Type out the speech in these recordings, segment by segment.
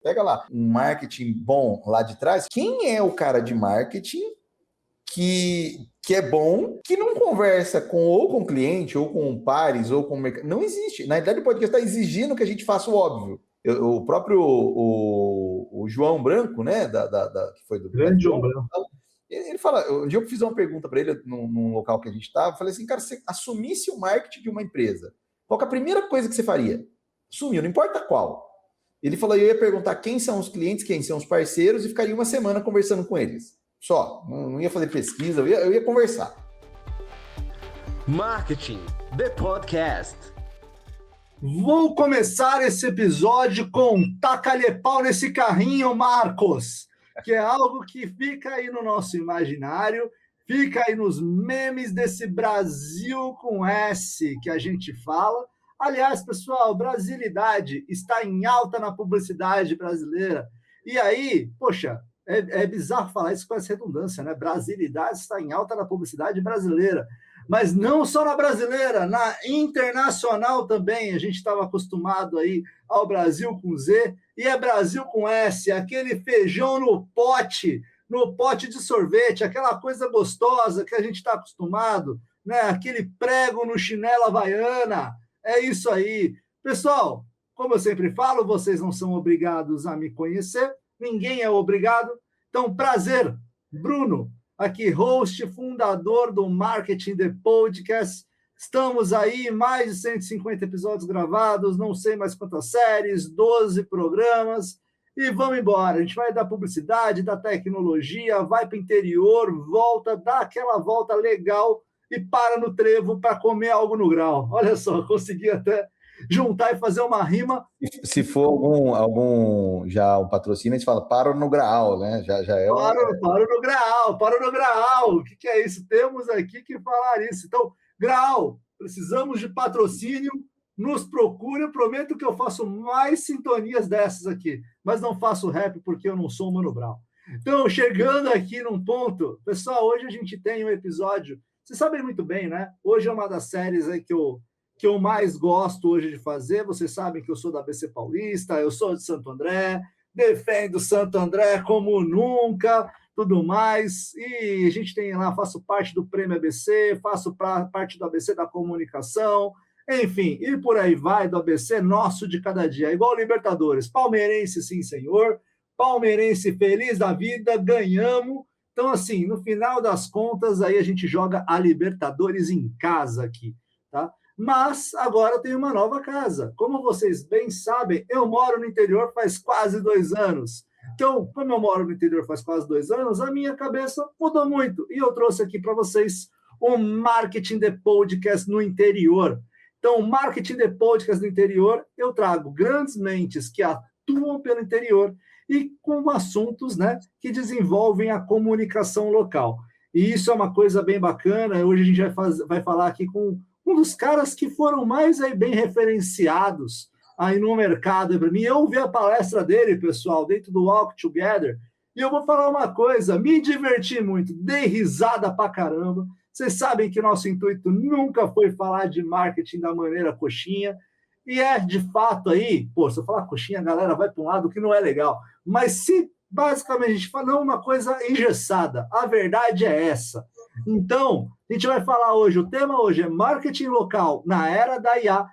Pega lá um marketing bom lá de trás. Quem é o cara de marketing que é bom, que não conversa com o cliente, ou com pares, ou com o mercado? Não existe. Na verdade, o podcast está exigindo que a gente faça o óbvio. O próprio o João Branco, né, que foi do Grande João Branco. Ele fala, um dia eu fiz uma pergunta para ele num local que a gente estava, falei assim, cara, se você assumisse o marketing de uma empresa, qual que é a primeira coisa que você faria? Assumir, não importa qual. Ele falou, eu ia perguntar quem são os clientes, quem são os parceiros, e ficaria uma semana conversando com eles. Só, não ia fazer pesquisa, eu ia conversar. Marketing, The Podcast. Vou começar esse episódio com taca-lhe pau nesse carrinho, Marcos, que é algo que fica aí no nosso imaginário, fica aí nos memes desse Brasil com S que a gente fala. Aliás, pessoal, brasilidade está em alta na publicidade brasileira. E aí, poxa, é bizarro falar isso com essa redundância, né? Brasilidade está em alta na publicidade brasileira. Mas não só na brasileira, na internacional também. A gente estava acostumado aí ao Brasil com Z, e é Brasil com S, aquele feijão no pote de sorvete, aquela coisa gostosa que a gente está acostumado, né? Aquele prego no chinelo havaiana. É isso aí. Pessoal, como eu sempre falo, vocês não são obrigados a me conhecer, ninguém é obrigado. Então, prazer, Bruno, aqui, host, fundador do Marketing The Podcast. Estamos aí, mais de 150 episódios gravados, não sei mais quantas séries, 12 programas, e vamos embora. A gente vai da publicidade, da tecnologia, vai para o interior, volta, dá aquela volta legal e para no trevo para comer algo no grau. Olha só, consegui até juntar e fazer uma rima. Se for algum já um patrocínio, a gente fala paro no grau, né? Já é Paro no grau. O que é isso? Temos aqui que falar isso. Então, grau, precisamos de patrocínio, nos procure. Eu prometo que eu faço mais sintonias dessas aqui, mas não faço rap porque eu não sou o Mano Brown. Então, chegando aqui num ponto, pessoal, hoje a gente tem um episódio, vocês sabem muito bem, né? Hoje é uma das séries aí que eu mais gosto hoje de fazer. Vocês sabem que eu sou da ABC Paulista, eu sou de Santo André, defendo Santo André como nunca, tudo mais. E a gente tem lá, faço parte do Prêmio ABC, faço parte do ABC da comunicação, enfim, e por aí vai, do ABC nosso de cada dia. Igual Libertadores, palmeirense sim, senhor, palmeirense feliz da vida, ganhamos. Então, assim, no final das contas, aí a gente joga a Libertadores em casa aqui, tá? Mas agora eu tenho uma nova casa. Como vocês bem sabem, eu moro no interior faz quase 2 anos. Então, como eu moro no interior faz quase 2 anos, a minha cabeça mudou muito. E eu trouxe aqui para vocês o Marketing The Podcast no interior. Então, o Marketing The Podcast no interior, eu trago grandes mentes que atuam pelo interior e com assuntos, né, que desenvolvem a comunicação local. E isso é uma coisa bem bacana. Hoje a gente vai falar aqui com um dos caras que foram mais aí bem referenciados aí no mercado. Para mim, eu ouvi a palestra dele, pessoal, dentro do Walk Together, e eu vou falar uma coisa, me diverti muito, dei risada pra caramba. Vocês sabem que nosso intuito nunca foi falar de marketing da maneira coxinha, e é de fato aí, pô, se eu falar coxinha, a galera vai para um lado que não é legal, mas se basicamente a gente fala uma coisa engessada, a verdade é essa. Então, a gente vai falar hoje, o tema hoje é marketing local na era da IA,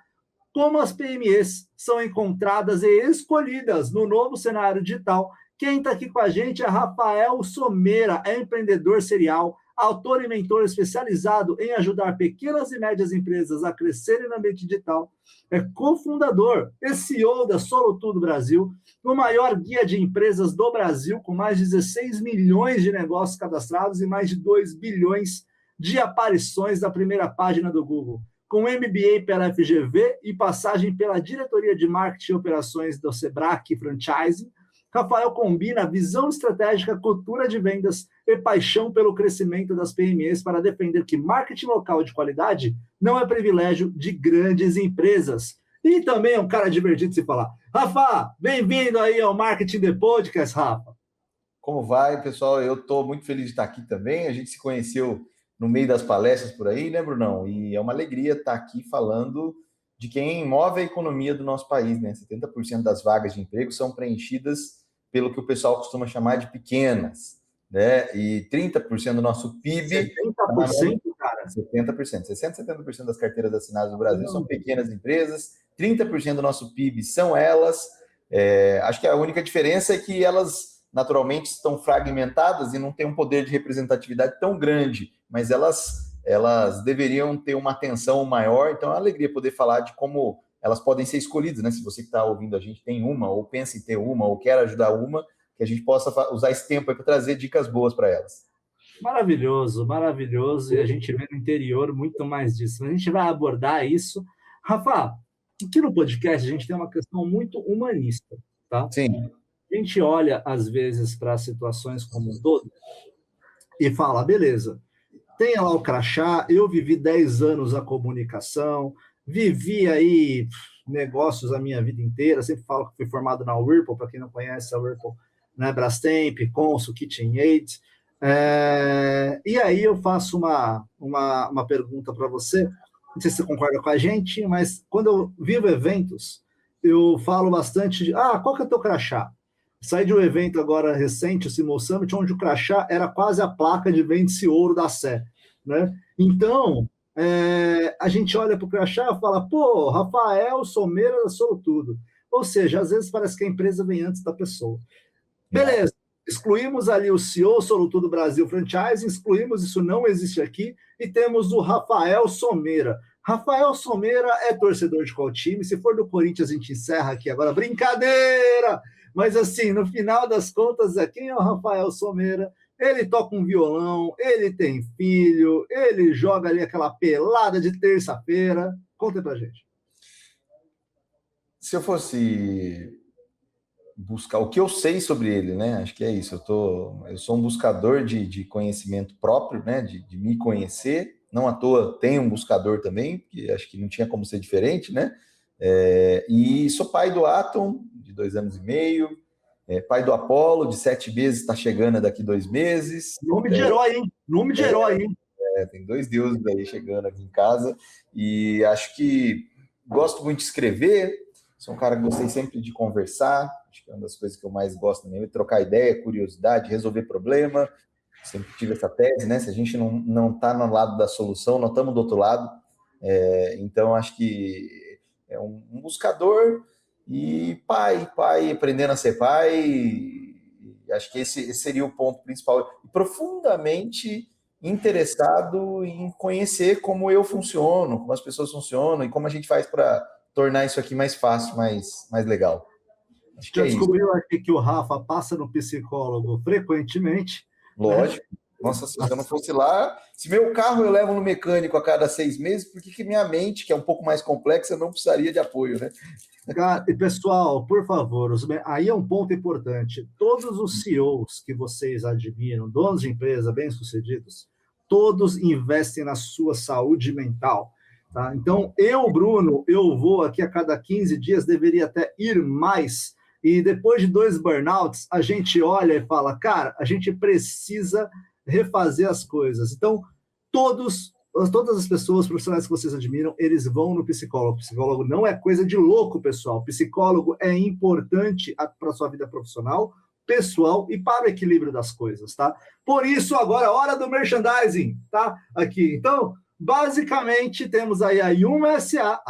como as PMEs são encontradas e escolhidas no novo cenário digital. Quem está aqui com a gente é Rafael Someira, é empreendedor serial, autor e mentor especializado em ajudar pequenas e médias empresas a crescerem no ambiente digital, é cofundador e CEO da Solo Tudo Brasil, o maior guia de empresas do Brasil, com mais de 16 milhões de negócios cadastrados e mais de 2 bilhões de aparições na primeira página do Google. Com MBA pela FGV e passagem pela Diretoria de Marketing e Operações do Sebrae Franchising, Rafael combina visão estratégica, cultura de vendas e paixão pelo crescimento das PMEs para defender que marketing local de qualidade não é privilégio de grandes empresas. E também é um cara divertido de se falar. Rafa, bem-vindo aí ao Marketing The Podcast, Rafa. Como vai, pessoal? Eu estou muito feliz de estar aqui também. A gente se conheceu no meio das palestras por aí, né, Brunão? E é uma alegria estar aqui falando de quem move a economia do nosso país, né? 70% das vagas de emprego são preenchidas pelo que o pessoal costuma chamar de pequenas, né? E 30% do nosso PIB... 70%, cara? 70%. 60-70% das carteiras assinadas no Brasil são pequenas empresas, 30% do nosso PIB são elas. Acho que a única diferença é que elas, naturalmente, estão fragmentadas e não têm um poder de representatividade tão grande, mas elas deveriam ter uma atenção maior. Então, é uma alegria poder falar de como elas podem ser escolhidas, né? Se você que está ouvindo a gente tem uma, ou pensa em ter uma, ou quer ajudar uma, que a gente possa usar esse tempo para trazer dicas boas para elas. Maravilhoso, maravilhoso. E a gente vê no interior muito mais disso. A gente vai abordar isso. Rafa, aqui no podcast a gente tem uma questão muito humanista, tá? Sim. A gente olha, às vezes, para situações como um todo e fala, beleza, tem lá o crachá, eu vivi 10 anos a comunicação, vivi aí negócios a minha vida inteira, sempre falo que fui formado na Whirlpool, para quem não conhece a Whirlpool, né, Brastemp, Consul, KitchenAid. E aí eu faço uma pergunta para você, não sei se você concorda com a gente, mas quando eu vivo eventos, eu falo bastante de, qual que é o teu crachá? Saí de um evento agora recente, o Simul Summit, onde o crachá era quase a placa de Vende-se Ouro da Sé, né? Então, a gente olha para o crachá e fala, pô, Rafael Someira da Solutudo. Ou seja, às vezes parece que a empresa vem antes da pessoa. Beleza, excluímos ali o CEO Solutudo Brasil Franchise, excluímos, isso não existe aqui, e temos o Rafael Someira. Rafael Someira é torcedor de qual time? Se for do Corinthians, a gente encerra aqui agora. Brincadeira! Mas assim, no final das contas, quem é o Rafael Someira? Ele toca um violão, ele tem filho, ele joga ali aquela pelada de terça-feira. Conta pra gente. Se eu fosse buscar o que eu sei sobre ele, né? Acho que é isso. Eu sou um buscador de conhecimento próprio, né? De me conhecer. Não à toa tem um buscador também, que acho que não tinha como ser diferente, né? E sou pai do Atom, de 2 anos e meio, pai do Apolo, de 7 meses, está chegando daqui 2 meses. Nome de herói, hein? Nome de herói, hein? Tem 2 deuses aí chegando aqui em casa, e acho que gosto muito de escrever, sou um cara que gostei sempre de conversar, acho que é uma das coisas que eu mais gosto mesmo, é trocar ideia, curiosidade, resolver problema. Sempre tive essa tese, né? Se a gente não está no lado da solução, nós estamos do outro lado. Então, acho que é um buscador e pai, aprendendo a ser pai. Acho que esse seria o ponto principal. Profundamente interessado em conhecer como eu funciono, como as pessoas funcionam e como a gente faz para tornar isso aqui mais fácil, mais legal. Acho que já descobriu aqui que o Rafa passa no psicólogo frequentemente. Lógico. Nossa, se eu não fosse lá, se meu carro eu levo no mecânico a cada 6 meses, por que minha mente, que é um pouco mais complexa, não precisaria de apoio, né? E pessoal, por favor, aí é um ponto importante. Todos os CEOs que vocês admiram, donos de empresa bem-sucedidos, todos investem na sua saúde mental. Tá? Então, Bruno, eu vou aqui a cada 15 dias, deveria até ir mais. E depois de 2 burnouts, a gente olha e fala, cara, a gente precisa refazer as coisas. Então, todas as pessoas profissionais que vocês admiram, eles vão no psicólogo. Psicólogo não é coisa de louco, pessoal. Psicólogo é importante para a sua vida profissional, pessoal e para o equilíbrio das coisas, tá? Por isso, agora é hora do merchandising, tá? Aqui. Então, basicamente, temos aí a Yuma SA,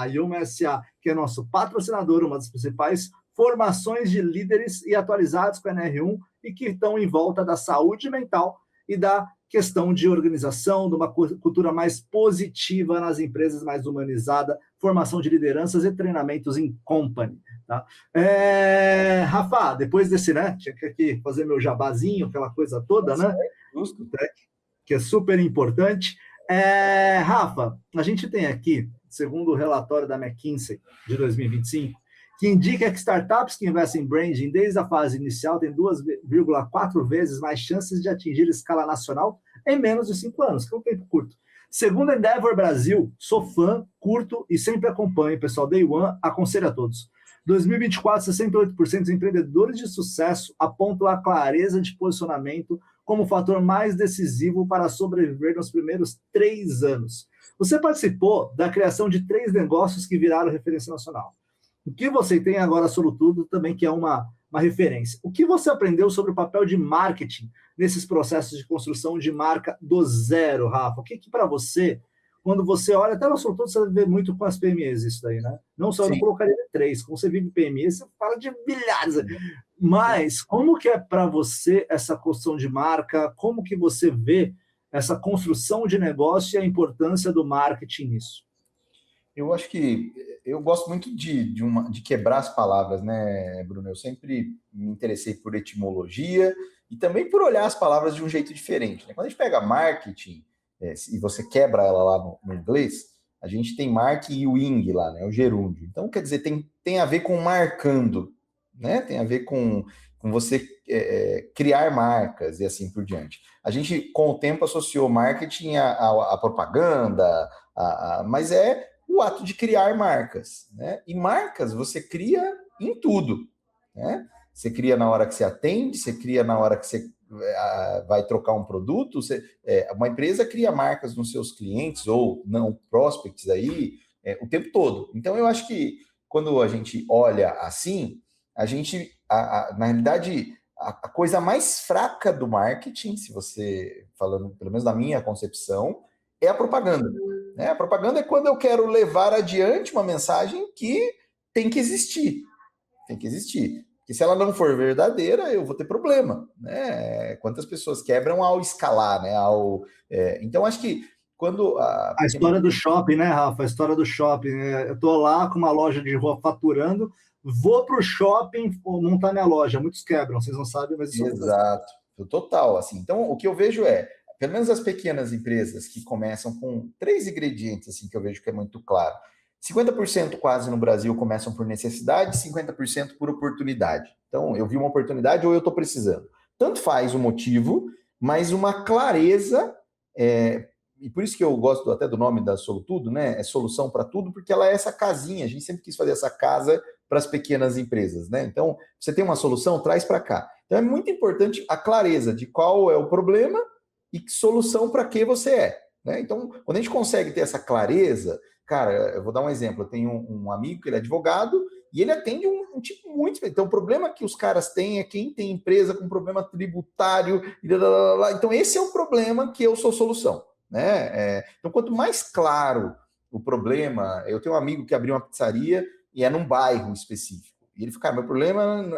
que é nosso patrocinador, uma das principais formações de líderes e atualizados com a NR1 e que estão em volta da saúde mental e da questão de organização, de uma cultura mais positiva nas empresas, mais humanizada, formação de lideranças e treinamentos em company. Tá? Rafa, depois desse, né? Tinha que aqui fazer meu jabazinho, aquela coisa toda, né? Justo. Que é super importante. Rafa, a gente tem aqui, segundo o relatório da McKinsey de 2025, que indica que startups que investem em branding desde a fase inicial têm 2,4 vezes mais chances de atingir escala nacional em menos de 5 anos, que é um tempo curto. Segundo a Endeavor Brasil, sou fã, curto e sempre acompanho, pessoal, Day One, aconselho a todos. 2024, 68% dos empreendedores de sucesso apontam a clareza de posicionamento como o fator mais decisivo para sobreviver nos primeiros 3 anos. Você participou da criação de 3 negócios que viraram referência nacional. O que você tem agora, a Solutudo, também que é uma referência. O que você aprendeu sobre o papel de marketing nesses processos de construção de marca do zero, Rafa? O que para você, quando você olha, até no Solutudo você vê muito com as PMEs isso daí, né? Não só, eu não colocaria 3, como você vive PME, você fala de milhares. Mas como que é para você essa construção de marca? Como que você vê essa construção de negócio e a importância do marketing nisso? Eu acho que eu gosto muito de quebrar as palavras, né, Bruno? Eu sempre me interessei por etimologia e também por olhar as palavras de um jeito diferente, né? Quando a gente pega marketing, e você quebra ela lá no inglês, a gente tem mark e o ing lá, né? O gerúndio. Então, quer dizer, tem a ver com marcando, né? Tem a ver com você criar marcas e assim por diante. A gente, com o tempo, associou marketing à propaganda, mas é o ato de criar marcas, né? E marcas você cria em tudo, né? Você cria na hora que você atende, você cria na hora que você vai trocar um produto. Uma empresa cria marcas nos seus clientes ou não prospects aí o tempo todo. Então, eu acho que quando a gente olha assim, a gente, na realidade, a coisa mais fraca do marketing, se você falando, pelo menos na minha concepção, é a propaganda. Né? A propaganda é quando eu quero levar adiante uma mensagem que tem que existir. Tem que existir. Porque se ela não for verdadeira, eu vou ter problema. Né? Quantas pessoas quebram ao escalar, né? Então, acho que quando... A história do shopping, né, Rafa? A história do shopping. Eu estou lá com uma loja de rua faturando, vou para o shopping montar minha loja. Muitos quebram, vocês não sabem, mas isso acontece. Exato. Total. Assim. Então, o que eu vejo pelo menos as pequenas empresas que começam com 3 ingredientes, assim, que eu vejo que é muito claro. 50% quase no Brasil começam por necessidade, 50% por oportunidade. Então, eu vi uma oportunidade ou eu estou precisando. Tanto faz o motivo, mas uma clareza, e por isso que eu gosto até do nome da Solutudo, né? É solução para tudo, porque ela é essa casinha. A gente sempre quis fazer essa casa para as pequenas empresas, né? Então, você tem uma solução, traz para cá. Então, é muito importante a clareza de qual é o problema e que solução para que você é. Né? Então, quando a gente consegue ter essa clareza, cara, eu vou dar um exemplo, eu tenho um amigo que ele é advogado e ele atende um tipo muito... Então, o problema que os caras têm é quem tem empresa com problema tributário, então esse é o problema que eu sou solução. Né? Então, quanto mais claro o problema... Eu tenho um amigo que abriu uma pizzaria e é num bairro específico. E ele fica, meu problema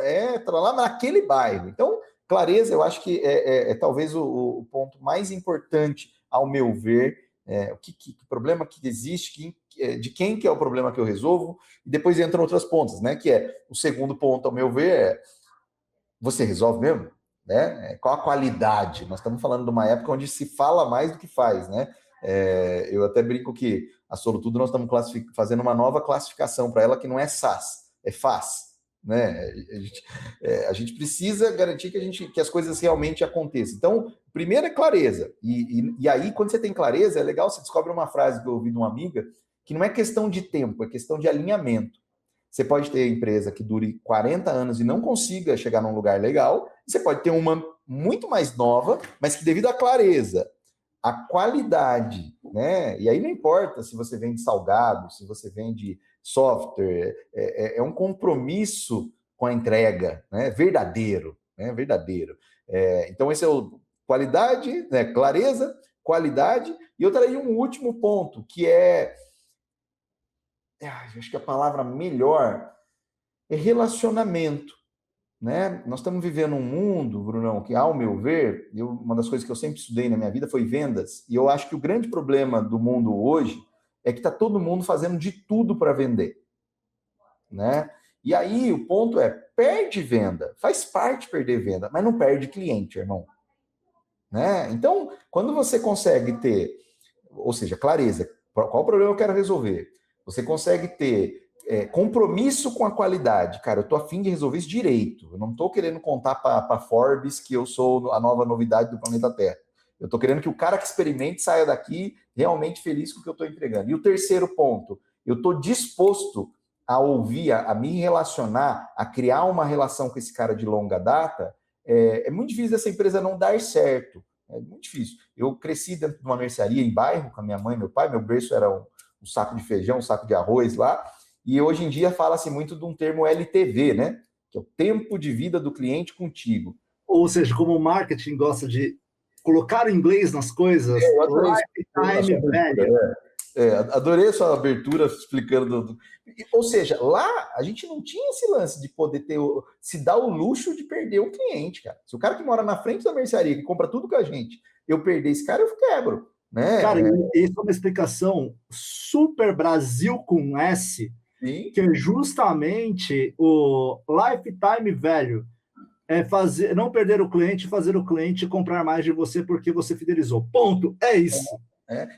tá lá naquele bairro. Então, clareza, eu acho que é talvez o ponto mais importante, ao meu ver, que problema que existe, de quem que é o problema que eu resolvo, e depois entram outras pontas, né? Que é o segundo ponto, ao meu ver, você resolve mesmo? Né? Qual a qualidade? Nós estamos falando de uma época onde se fala mais do que faz, né? Eu até brinco que a Solutudo nós estamos fazendo uma nova classificação para ela que não é SaaS, é FAS. Né? A gente precisa garantir que as coisas realmente aconteçam. Então, primeiro é clareza. E aí, quando você tem clareza, é legal, você descobre uma frase que eu ouvi de uma amiga, que não é questão de tempo, é questão de alinhamento. Você pode ter empresa que dure 40 anos e não consiga chegar num lugar legal, e você pode ter uma muito mais nova, mas que devido à clareza, à qualidade, né? E aí não importa se você vende salgado, se você vende software, é um compromisso com a entrega, né? Verdadeiro, né? Verdadeiro. Então, esse é o qualidade, né? Clareza, qualidade, e eu traria um último ponto, que acho que a palavra melhor é relacionamento. Né? Nós estamos vivendo um mundo, Brunão, que, ao meu ver, uma das coisas que eu sempre estudei na minha vida foi vendas, e eu acho que o grande problema do mundo hoje é que está todo mundo fazendo de tudo para vender. Né? E aí o ponto perde venda, faz parte perder venda, mas não perde cliente, irmão. Né? Então, quando você consegue ter, ou seja, clareza, qual problema eu quero resolver? Você consegue ter compromisso com a qualidade. Cara, eu tô afim de resolver isso direito. Eu não tô querendo contar para Forbes que eu sou a nova novidade do planeta Terra. Eu tô querendo que o cara que experimente saia daqui realmente feliz com o que eu tô entregando. E o terceiro ponto, eu tô disposto a ouvir, a me relacionar, a criar uma relação com esse cara de longa data. É muito difícil essa empresa não dar certo. É muito difícil. Eu cresci dentro de uma mercearia em bairro com a minha mãe e meu pai, meu berço era um saco de feijão, um saco de arroz lá, e hoje em dia fala-se muito de um termo LTV, né? Que é o tempo de vida do cliente contigo. Ou seja, como o marketing gosta de colocar o inglês nas coisas, lifetime value. Adorei a sua abertura explicando. Ou seja, lá a gente não tinha esse lance de poder se dar o luxo de perder um cliente, cara. Se o cara que mora na frente da mercearia, que compra tudo com a gente, eu perder esse cara, eu quebro. Né? Cara, isso é uma explicação super Brasil com S, Sim. que é justamente o lifetime value. Não perder o cliente, fazer o cliente comprar mais de você porque você fidelizou. Ponto. É isso.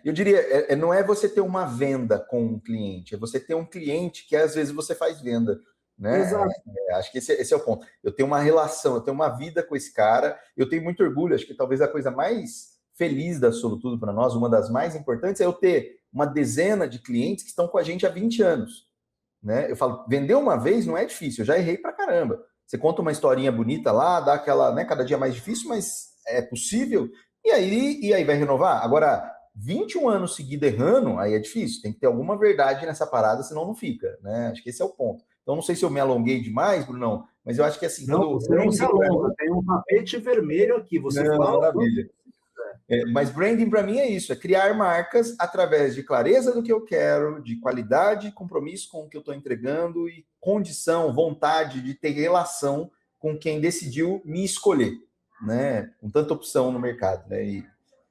Eu diria, não é você ter uma venda com um cliente, é você ter um cliente que às vezes você faz venda. Né? Exato. Acho que esse é o ponto. Eu tenho uma relação, eu tenho uma vida com esse cara, eu tenho muito orgulho, acho que talvez a coisa mais feliz da Solutudo para nós, uma das mais importantes, é eu ter uma dezena de clientes que estão com a gente há 20 anos. Né? Eu falo, vender uma vez não é difícil, eu já errei pra caramba. Você conta uma historinha bonita lá, dá aquela, né, cada dia mais difícil, mas é possível, e aí vai renovar. Agora, 21 anos seguidos errando, aí é difícil, tem que ter alguma verdade nessa parada, senão não fica, né? Acho que esse é o ponto. Então, não sei se eu me alonguei demais, Brunão, mas eu acho que assim... Não, você não se alonga, tem um tapete vermelho aqui, você fala... Maravilha. Mas branding para mim é isso, é criar marcas através de clareza do que eu quero, de qualidade, compromisso com o que eu estou entregando e condição, vontade de ter relação com quem decidiu me escolher, né? Com tanta opção no mercado, né? E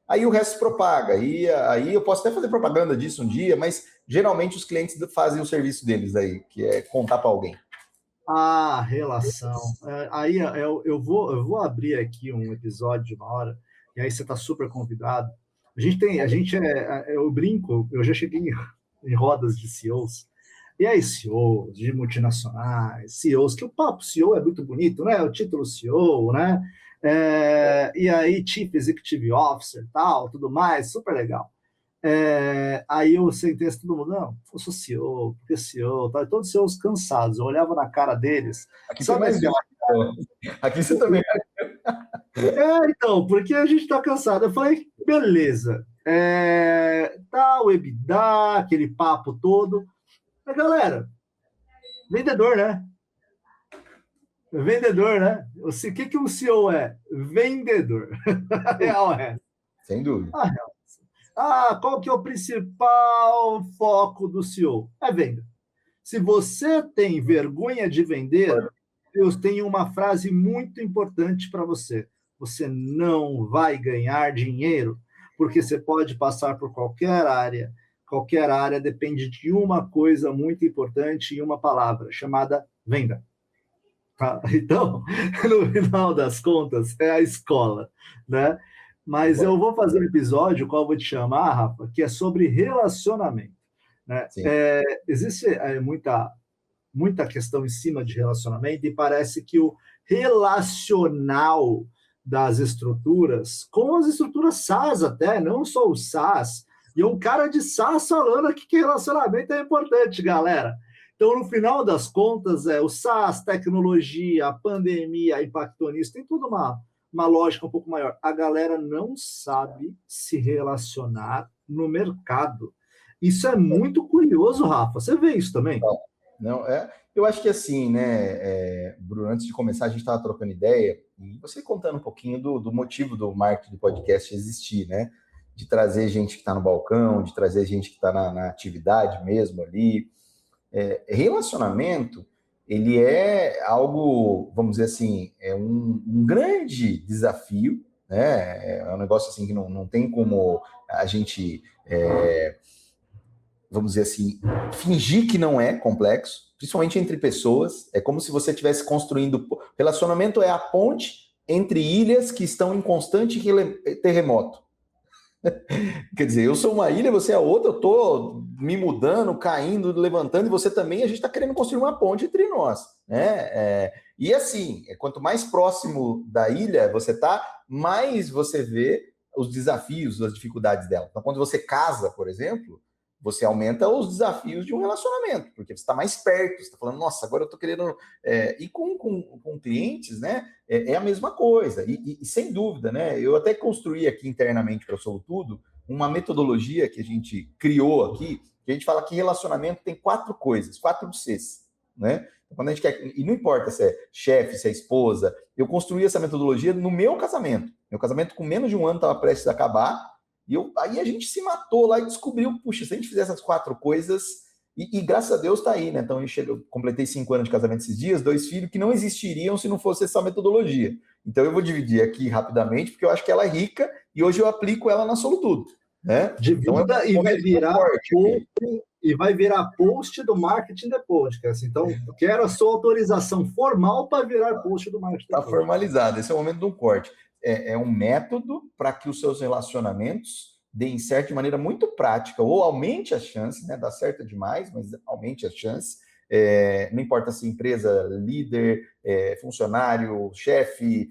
aí o resto se propaga, aí eu posso até fazer propaganda disso um dia, mas geralmente os clientes fazem o serviço deles aí, que é contar para alguém. Ah, relação. Aí eu vou abrir aqui um episódio de uma hora, e aí você está super convidado. Eu brinco, eu já cheguei em rodas de CEOs, e aí CEOs de multinacionais, CEOs, que o papo CEO é muito bonito, né? O título CEO, né? E aí Chief Executive Officer, tal, tudo mais, super legal. Aí eu sentei assim, todo mundo, não, eu sou CEO, porque CEO, tá? Todos os CEOs cansados, eu olhava na cara deles. Aqui sabe mais aqui você também. Então, porque a gente tá cansado. Eu falei, beleza, tá o EBITDA, aquele papo todo. Mas, galera, vendedor, né? Vendedor, né? O que um CEO é? Vendedor. A real é. Sem dúvida. A real. Qual que é o principal foco do CEO? É venda. Se você tem vergonha de vender, eu tenho uma frase muito importante para você. Você não vai ganhar dinheiro, porque você pode passar por qualquer área. Qualquer área depende de uma coisa muito importante e uma palavra, chamada venda. Tá? Então, no final das contas, é a escola, né? Mas eu vou fazer um episódio, qual eu vou te chamar, Rafa, que é sobre relacionamento. Né? Existe muita questão em cima de relacionamento e parece que o relacional das estruturas, com as estruturas SaaS até, não só o SaaS, e um cara de SaaS falando aqui que relacionamento é importante, galera. Então, no final das contas, o SaaS, tecnologia, a pandemia impactou nisso, tem tudo uma lógica um pouco maior. A galera não sabe se relacionar no mercado. Isso é muito curioso, Rafa. Você vê isso também? Não, eu acho que assim, né, Bruno, antes de começar, a gente estava trocando ideia, e você contando um pouquinho do motivo do marketing do podcast existir, né? De trazer gente que está no balcão, de trazer gente que está na atividade mesmo ali. Relacionamento, ele é algo, vamos dizer assim, é um grande desafio, né? É um negócio assim que não tem como a gente... vamos dizer assim, fingir que não é complexo, principalmente entre pessoas. É como se você estivesse construindo... Relacionamento é a ponte entre ilhas que estão em constante terremoto. Quer dizer, eu sou uma ilha, você é outra, eu estou me mudando, caindo, levantando, e você também, a gente está querendo construir uma ponte entre nós. Né? E assim, quanto mais próximo da ilha você está, mais você vê os desafios, as dificuldades dela. Então, quando você casa, por exemplo, você aumenta os desafios de um relacionamento, porque você está mais perto, você está falando, nossa, agora eu estou querendo... E com clientes, né, é a mesma coisa, e sem dúvida, né, eu até construí aqui internamente para o Solutudo uma metodologia que a gente criou aqui, que a gente fala que relacionamento tem 4 coisas, 4 Cs, né? Quando a gente quer, e não importa se é chefe, se é esposa, eu construí essa metodologia no meu casamento. Meu casamento com menos de um ano estava prestes a acabar, aí a gente se matou lá e descobriu, puxa, se a gente fizer essas 4 coisas, e graças a Deus está aí, né? Então eu completei 5 anos de casamento esses dias, 2 filhos que não existiriam se não fosse essa metodologia. Então eu vou dividir aqui rapidamente, porque eu acho que ela é rica e hoje eu aplico ela na Solutudo, né? Divida Então, e vai virar vai virar post do Marketing The Podcast. Então, eu quero a sua autorização formal para virar post do Marketing The Está Podcast. formalizado, esse é o momento do corte. É um método para que os seus relacionamentos deem certo de maneira muito prática, ou aumente as chances, né? Dá certo demais, mas aumente as chances. Não importa se empresa, líder, funcionário, chefe,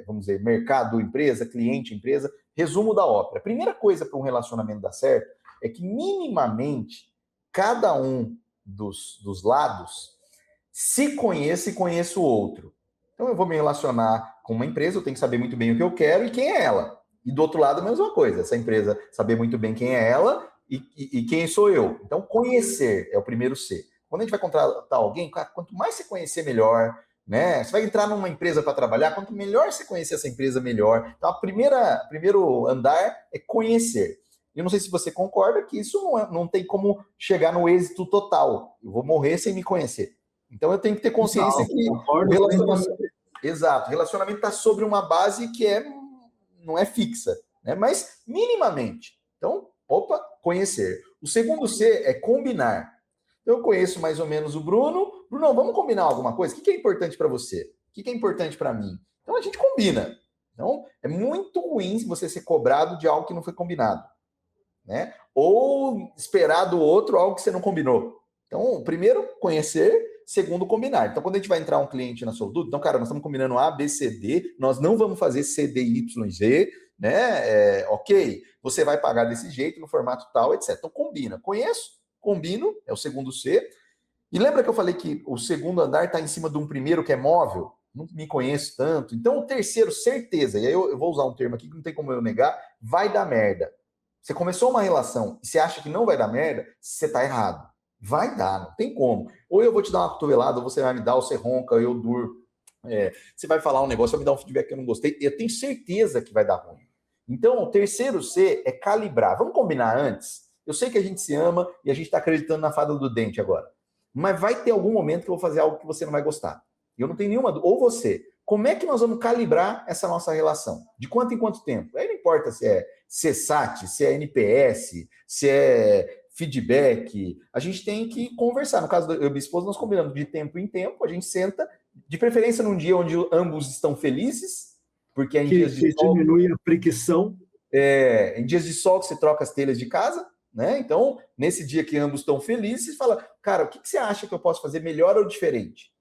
vamos dizer, mercado, empresa, cliente, empresa. Resumo da ópera. A primeira coisa para um relacionamento dar certo é que, minimamente, cada um dos lados se conheça e conheça o outro. Então, eu vou me relacionar com uma empresa, eu tenho que saber muito bem o que eu quero e quem é ela. E do outro lado, a mesma coisa. Essa empresa saber muito bem quem é ela e quem sou eu. Então, conhecer é o primeiro C. Quando a gente vai contratar alguém, quanto mais você conhecer, melhor, né? Você vai entrar numa empresa para trabalhar, quanto melhor você conhecer essa empresa, melhor. Então, primeiro andar é conhecer. Eu não sei se você concorda que isso não tem como chegar no êxito total. Eu vou morrer sem me conhecer. Então, eu tenho que ter consciência que o relacionamento... Exato. O relacionamento está sobre uma base que não é fixa, né? Mas minimamente. Então, conhecer. O segundo C é combinar. Eu conheço mais ou menos o Bruno. Bruno, vamos combinar alguma coisa? O que é importante para você? O que é importante para mim? Então, a gente combina. Então, é muito ruim você ser cobrado de algo que não foi combinado, né? Ou esperar do outro algo que você não combinou. Então, primeiro, conhecer. Segundo, combinar. Então, quando a gente vai entrar um cliente na Solutudo, então, cara, nós estamos combinando A, B, C, D, nós não vamos fazer C, D, Y, Z, né? Ok, você vai pagar desse jeito, no formato tal, etc. Então, combina. Conheço, combino, é o segundo C. E lembra que eu falei que o segundo andar está em cima de um primeiro que é móvel? Não me conheço tanto. Então, o terceiro, certeza, e aí eu vou usar um termo aqui que não tem como eu negar, vai dar merda. Você começou uma relação e você acha que não vai dar merda, você está errado. Vai dar, não tem como. Ou eu vou te dar uma cotovelada, ou você vai me dar, ou você ronca, eu duro. Você vai falar um negócio, vai me dar um feedback que eu não gostei. Eu tenho certeza que vai dar ruim. Então, o terceiro C é calibrar. Vamos combinar antes? Eu sei que a gente se ama e a gente está acreditando na fada do dente agora. Mas vai ter algum momento que eu vou fazer algo que você não vai gostar. Eu não tenho nenhuma... Ou você. Como é que nós vamos calibrar essa nossa relação? De quanto em quanto tempo? Aí não importa se é CSAT, se é NPS, se é feedback, a gente tem que conversar. No caso da eu e minha esposa, nós combinamos de tempo em tempo, a gente senta, de preferência num dia onde ambos estão felizes, porque em dias de sol... diminui a fricção. Em dias de sol que você troca as telhas de casa, né? Então, nesse dia que ambos estão felizes, você fala, cara, o que você acha que eu posso fazer melhor ou diferente?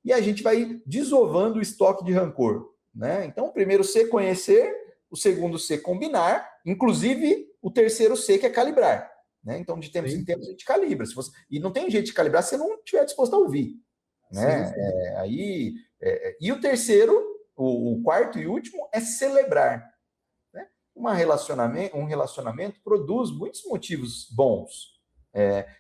E a gente vai desovando o estoque de rancor, né? Então, o primeiro C, conhecer, o segundo C, combinar, inclusive o terceiro C, que é calibrar. Né? Então, de tempos em tempos, a gente calibra. E não tem jeito de calibrar se você não estiver disposto a ouvir. Né? E o terceiro, o quarto e último, é celebrar. Né? Um relacionamento produz muitos motivos bons.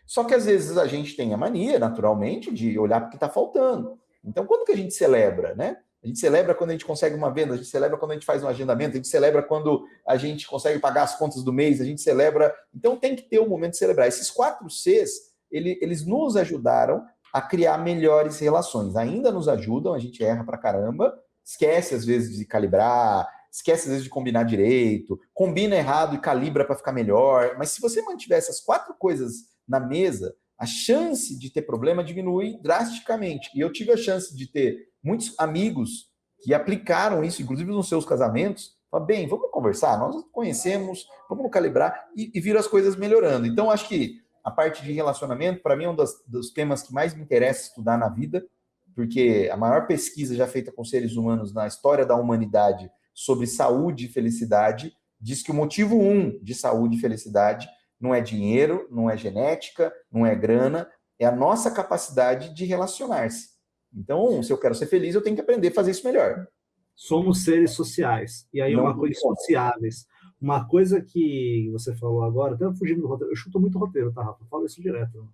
Só que, às vezes, a gente tem a mania, naturalmente, de olhar para o que está faltando. Então, quando que a gente celebra? Né? A gente celebra quando a gente consegue uma venda, a gente celebra quando a gente faz um agendamento, a gente celebra quando a gente consegue pagar as contas do mês, a gente celebra... Então tem que ter um momento de celebrar. Esses 4 Cs, eles nos ajudaram a criar melhores relações. Ainda nos ajudam, a gente erra pra caramba, esquece às vezes de calibrar, esquece às vezes de combinar direito, combina errado e calibra para ficar melhor. Mas se você mantiver essas 4 coisas na mesa, a chance de ter problema diminui drasticamente. E eu tive a chance de ter muitos amigos que aplicaram isso, inclusive nos seus casamentos. Falaram, bem, vamos conversar, nós nos conhecemos, vamos calibrar e viram as coisas melhorando. Então, acho que a parte de relacionamento, para mim, é um dos temas que mais me interessa estudar na vida, porque a maior pesquisa já feita com seres humanos na história da humanidade sobre saúde e felicidade diz que o motivo 1 de saúde e felicidade não é dinheiro, não é genética, não é grana, é a nossa capacidade de relacionar-se. Então, se eu quero ser feliz, eu tenho que aprender a fazer isso melhor. Somos seres sociais, e aí Não uma coisa sociáveis. Uma coisa que você falou agora, até fugindo do roteiro, eu chuto muito roteiro, tá, Rafa? Eu falo isso direto,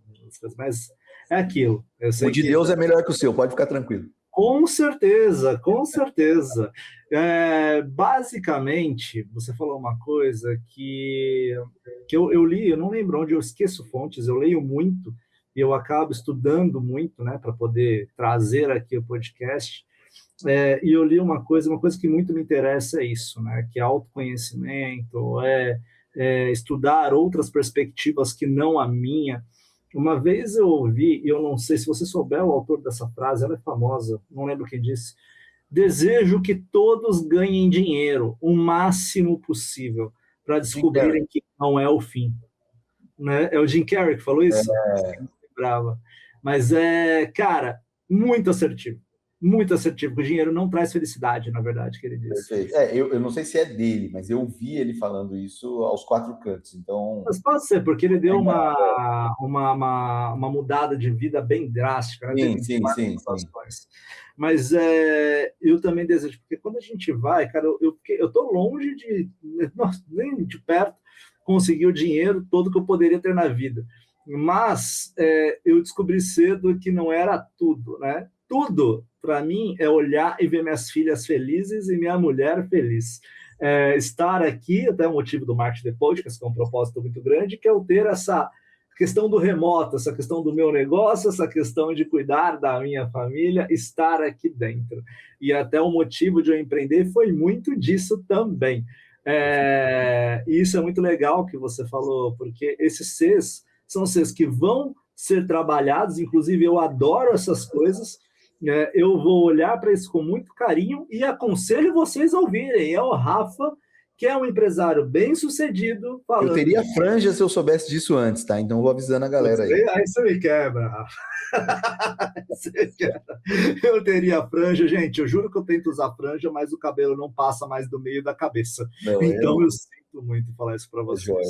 mas é aquilo. Eu sei o de que Deus é melhor que o seu, pode ficar tranquilo. Com certeza, com certeza. Basicamente, você falou uma coisa que eu li, eu não lembro onde, eu esqueço fontes, eu leio muito e eu acabo estudando muito, né, para poder trazer aqui o podcast. E eu li uma coisa que muito me interessa é isso, né, que é autoconhecimento, estudar outras perspectivas que não a minha. Uma vez eu ouvi, e eu não sei se você souber o autor dessa frase, ela é famosa, não lembro quem disse: desejo que todos ganhem dinheiro o máximo possível para descobrirem que não é o fim. Né? É o Jim Carrey que falou isso? Não lembrava. Mas cara, muito assertivo. Muito assertivo, porque o dinheiro não traz felicidade, na verdade, que ele disse. Perfeito. Eu não sei se é dele, mas eu vi ele falando isso aos 4 cantos. Então, mas pode ser, porque ele deu uma mudada de vida bem drástica, né? Sim. Mas eu também desejo, porque quando a gente vai, cara, eu tô longe de, nem de perto, conseguir o dinheiro todo que eu poderia ter na vida. Mas eu descobri cedo que não era tudo, né? Tudo, para mim, é olhar e ver minhas filhas felizes e minha mulher feliz. Estar aqui, até o motivo do Marketing the Podcast, que é um propósito muito grande, que é eu ter essa questão do remoto, essa questão do meu negócio, essa questão de cuidar da minha família, estar aqui dentro. E até o motivo de eu empreender foi muito disso também. E isso é muito legal que você falou, porque esses Cs são Cs que vão ser trabalhados, inclusive eu adoro essas coisas. Eu vou olhar para isso com muito carinho e aconselho vocês a ouvirem. É o Rafa, que é um empresário bem-sucedido, falando... Eu teria franja se eu soubesse disso antes, tá? Então eu vou avisando a galera aí. Aí você me quebra, Rafa. Eu teria franja. Gente, eu juro que eu tento usar franja, mas o cabelo não passa mais do meio da cabeça. Não, então eu sinto muito falar isso para vocês.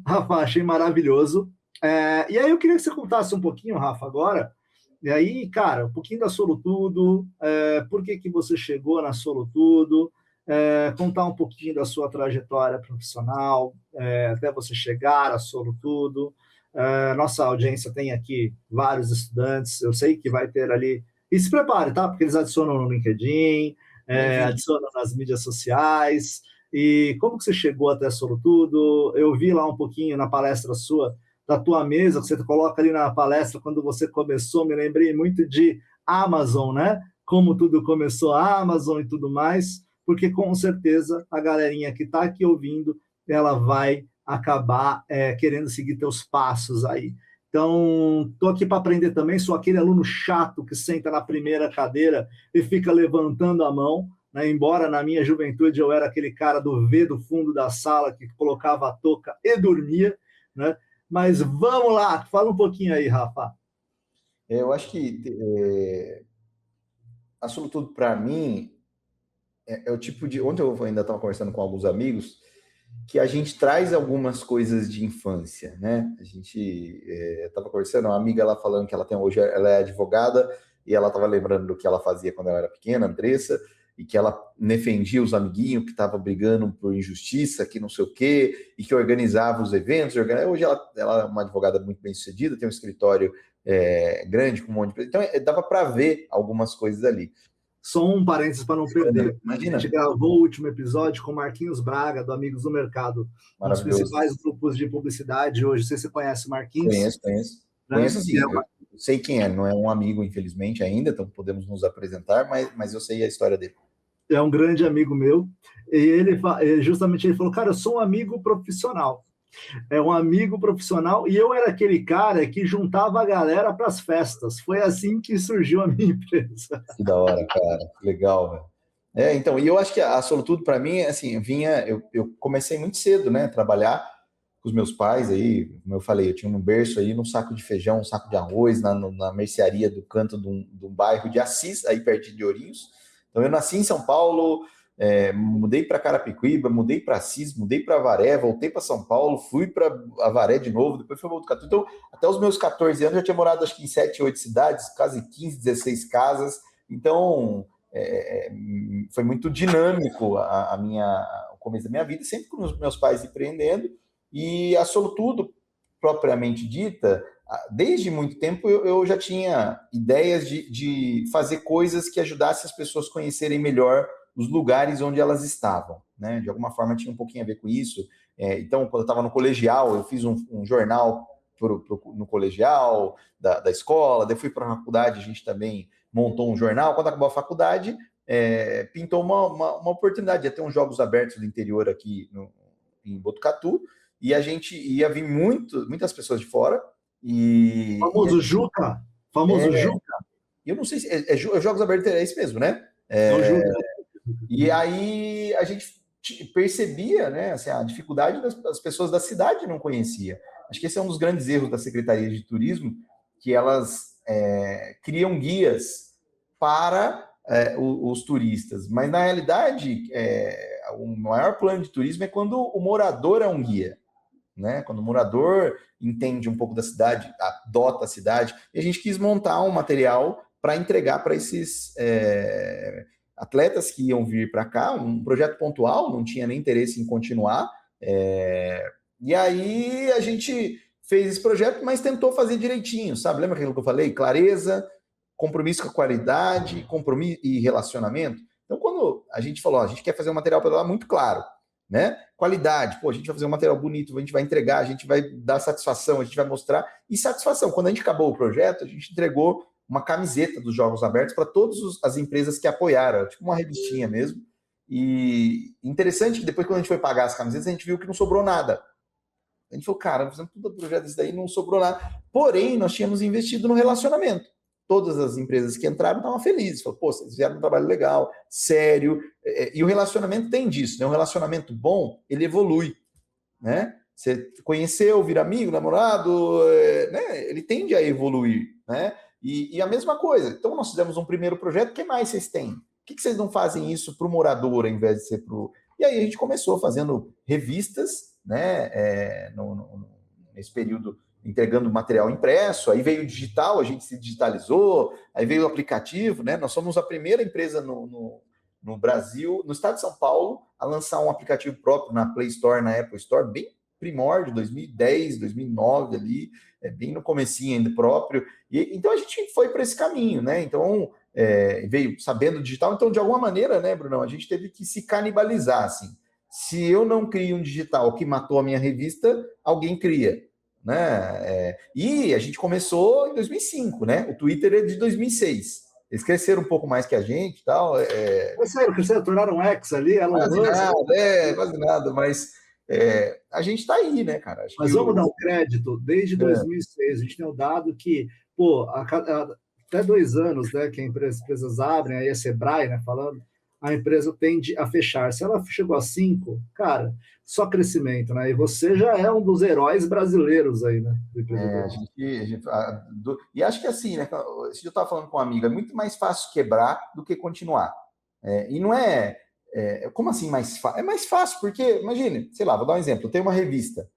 Rafa, achei maravilhoso. E aí eu queria que você contasse um pouquinho, Rafa, agora. E aí, cara, um pouquinho da Solutudo, por que você chegou na Solutudo, contar um pouquinho da sua trajetória profissional, até você chegar à Solutudo. Nossa audiência tem aqui vários estudantes, eu sei que vai ter ali, e se prepare, tá? Porque eles adicionam no LinkedIn, adicionam nas mídias sociais. E como que você chegou até a Solutudo? Eu vi lá um pouquinho na palestra sua, da tua mesa, que você coloca ali na palestra, quando você começou, me lembrei muito de Amazon, né? Como tudo começou, a Amazon e tudo mais, porque com certeza a galerinha que está aqui ouvindo, ela vai acabar querendo seguir teus passos aí. Então, estou aqui para aprender também, sou aquele aluno chato que senta na primeira cadeira e fica levantando a mão, né? Embora na minha juventude eu era aquele cara do V do fundo da sala que colocava a touca e dormia, né? Mas vamos lá, fala um pouquinho aí, Rafa. Eu acho que a Solutudo, para mim, é o tipo de... Ontem eu ainda estava conversando com alguns amigos que a gente traz algumas coisas de infância, né? A gente estava conversando, uma amiga ela falando que hoje ela é advogada e ela estava lembrando do que ela fazia quando ela era pequena, Andressa, e que ela defendia os amiguinhos que estavam brigando por injustiça, que não sei o quê, e que organizava os eventos. Hoje ela é uma advogada muito bem-sucedida, tem um escritório grande, com um monte de... Então, dava para ver algumas coisas ali. Só um parênteses para não perder. Imagina. A gente gravou o último episódio com Marquinhos Braga, do Amigos do Mercado, um dos principais grupos de publicidade hoje. Não sei se você conhece o Marquinhos. Conheço. Né? Conheço sim. Eu sei quem é, não é um amigo, infelizmente, ainda, então podemos nos apresentar, mas eu sei a história dele. É um grande amigo meu, e ele falou, cara, eu sou um amigo profissional. É um amigo profissional, e eu era aquele cara que juntava a galera para as festas. Foi assim que surgiu a minha empresa. Que da hora, cara. Legal, velho. Então, e eu acho que a Solutudo, para mim, assim, eu comecei muito cedo, né, trabalhar com os meus pais aí, como eu falei, eu tinha um berço aí, num saco de feijão, um saco de arroz, na mercearia do canto de um bairro de Assis, aí perto de Ourinhos. Então, eu nasci em São Paulo, mudei para Carapicuíba, mudei para Assis, mudei para Avaré, voltei para São Paulo, fui para Avaré de novo, depois fui para Botucatu. Então, até os meus 14 anos, eu já tinha morado acho que em 7, 8 cidades, quase 15, 16 casas. Então, foi muito dinâmico o começo da minha vida, sempre com os meus pais empreendendo. E a Solutudo, propriamente dita, desde muito tempo eu já tinha ideias de fazer coisas que ajudassem as pessoas a conhecerem melhor os lugares onde elas estavam, né? De alguma forma tinha um pouquinho a ver com isso. Então, quando eu estava no colegial, eu fiz um jornal no colegial da escola, daí fui para a faculdade, a gente também montou um jornal. Quando acabou a faculdade, pintou uma oportunidade de ter uns jogos abertos do interior aqui em Botucatu, e a gente ia vir muitas pessoas de fora. Famoso Juca. Juca. Eu não sei se Jogos Abertos, é isso mesmo, né? O Juca. E aí a gente percebia, né, assim, a dificuldade das pessoas da cidade não conhecia. Acho que esse é um dos grandes erros da Secretaria de Turismo, que elas criam guias para os turistas. Mas, na realidade, o maior plano de turismo é quando o morador é um guia. Né? Quando o morador entende um pouco da cidade, adota a cidade. E a gente quis montar um material para entregar para esses atletas que iam vir para cá, um projeto pontual, não tinha nem interesse em continuar. E aí a gente fez esse projeto, mas tentou fazer direitinho, sabe? Lembra aquilo que eu falei? Clareza, compromisso com a qualidade, compromisso e relacionamento. Então, quando a gente falou, a gente quer fazer um material para lá muito claro, né? Qualidade, a gente vai fazer um material bonito, a gente vai entregar, a gente vai dar satisfação, a gente vai mostrar. E satisfação, quando a gente acabou o projeto, a gente entregou uma camiseta dos Jogos Abertos para todas as empresas que apoiaram, tipo uma revistinha mesmo. E interessante que depois, quando a gente foi pagar as camisetas, a gente viu que não sobrou nada. A gente falou, cara, fizemos todo o projeto desse daí, não sobrou nada. Porém, nós tínhamos investido no relacionamento. Todas as empresas que entraram estavam felizes. Falaram, vocês fizeram um trabalho legal, sério. E o relacionamento tem disso, né? Um relacionamento bom, ele evolui, né? Você conheceu, vira amigo, namorado, né? Ele tende a evoluir, né? E a mesma coisa. Então, nós fizemos um primeiro projeto. O que mais vocês têm? Por que vocês não fazem isso para o morador, ao invés de ser para o... E aí a gente começou fazendo revistas, né? Nesse período, entregando material impresso. Aí veio o digital, a gente se digitalizou. Aí veio o aplicativo, né? Nós somos a primeira empresa no Brasil, no estado de São Paulo, a lançar um aplicativo próprio na Play Store, na Apple Store, bem primórdio, 2010, 2009 ali, bem no comecinho ainda próprio. E então a gente foi para esse caminho, né? Então veio sabendo digital. Então, de alguma maneira, né, Brunão, a gente teve que se canibalizar, assim. Se eu não crio um digital que matou a minha revista, alguém cria, né? E a gente começou em 2005, né? O Twitter é de 2006. Eles cresceram um pouco mais que a gente e tal. Cresceram, tornaram um ex ali, quase nada, mas a gente está aí, né, cara? Mas vamos dar um crédito. Desde 2006, a gente tem o dado que, até 2 anos, né, que as empresas abrem, aí a Sebrae, né, falando, a empresa tende a fechar. Se ela chegou a 5, cara, só crescimento, né? E você já é um dos heróis brasileiros aí, né? E acho que assim, né? Se eu estava falando com uma amiga, é muito mais fácil quebrar do que continuar. E não é. Como assim mais fácil? É mais fácil, porque, imagine, sei lá, vou dar um exemplo. Eu tenho uma revista.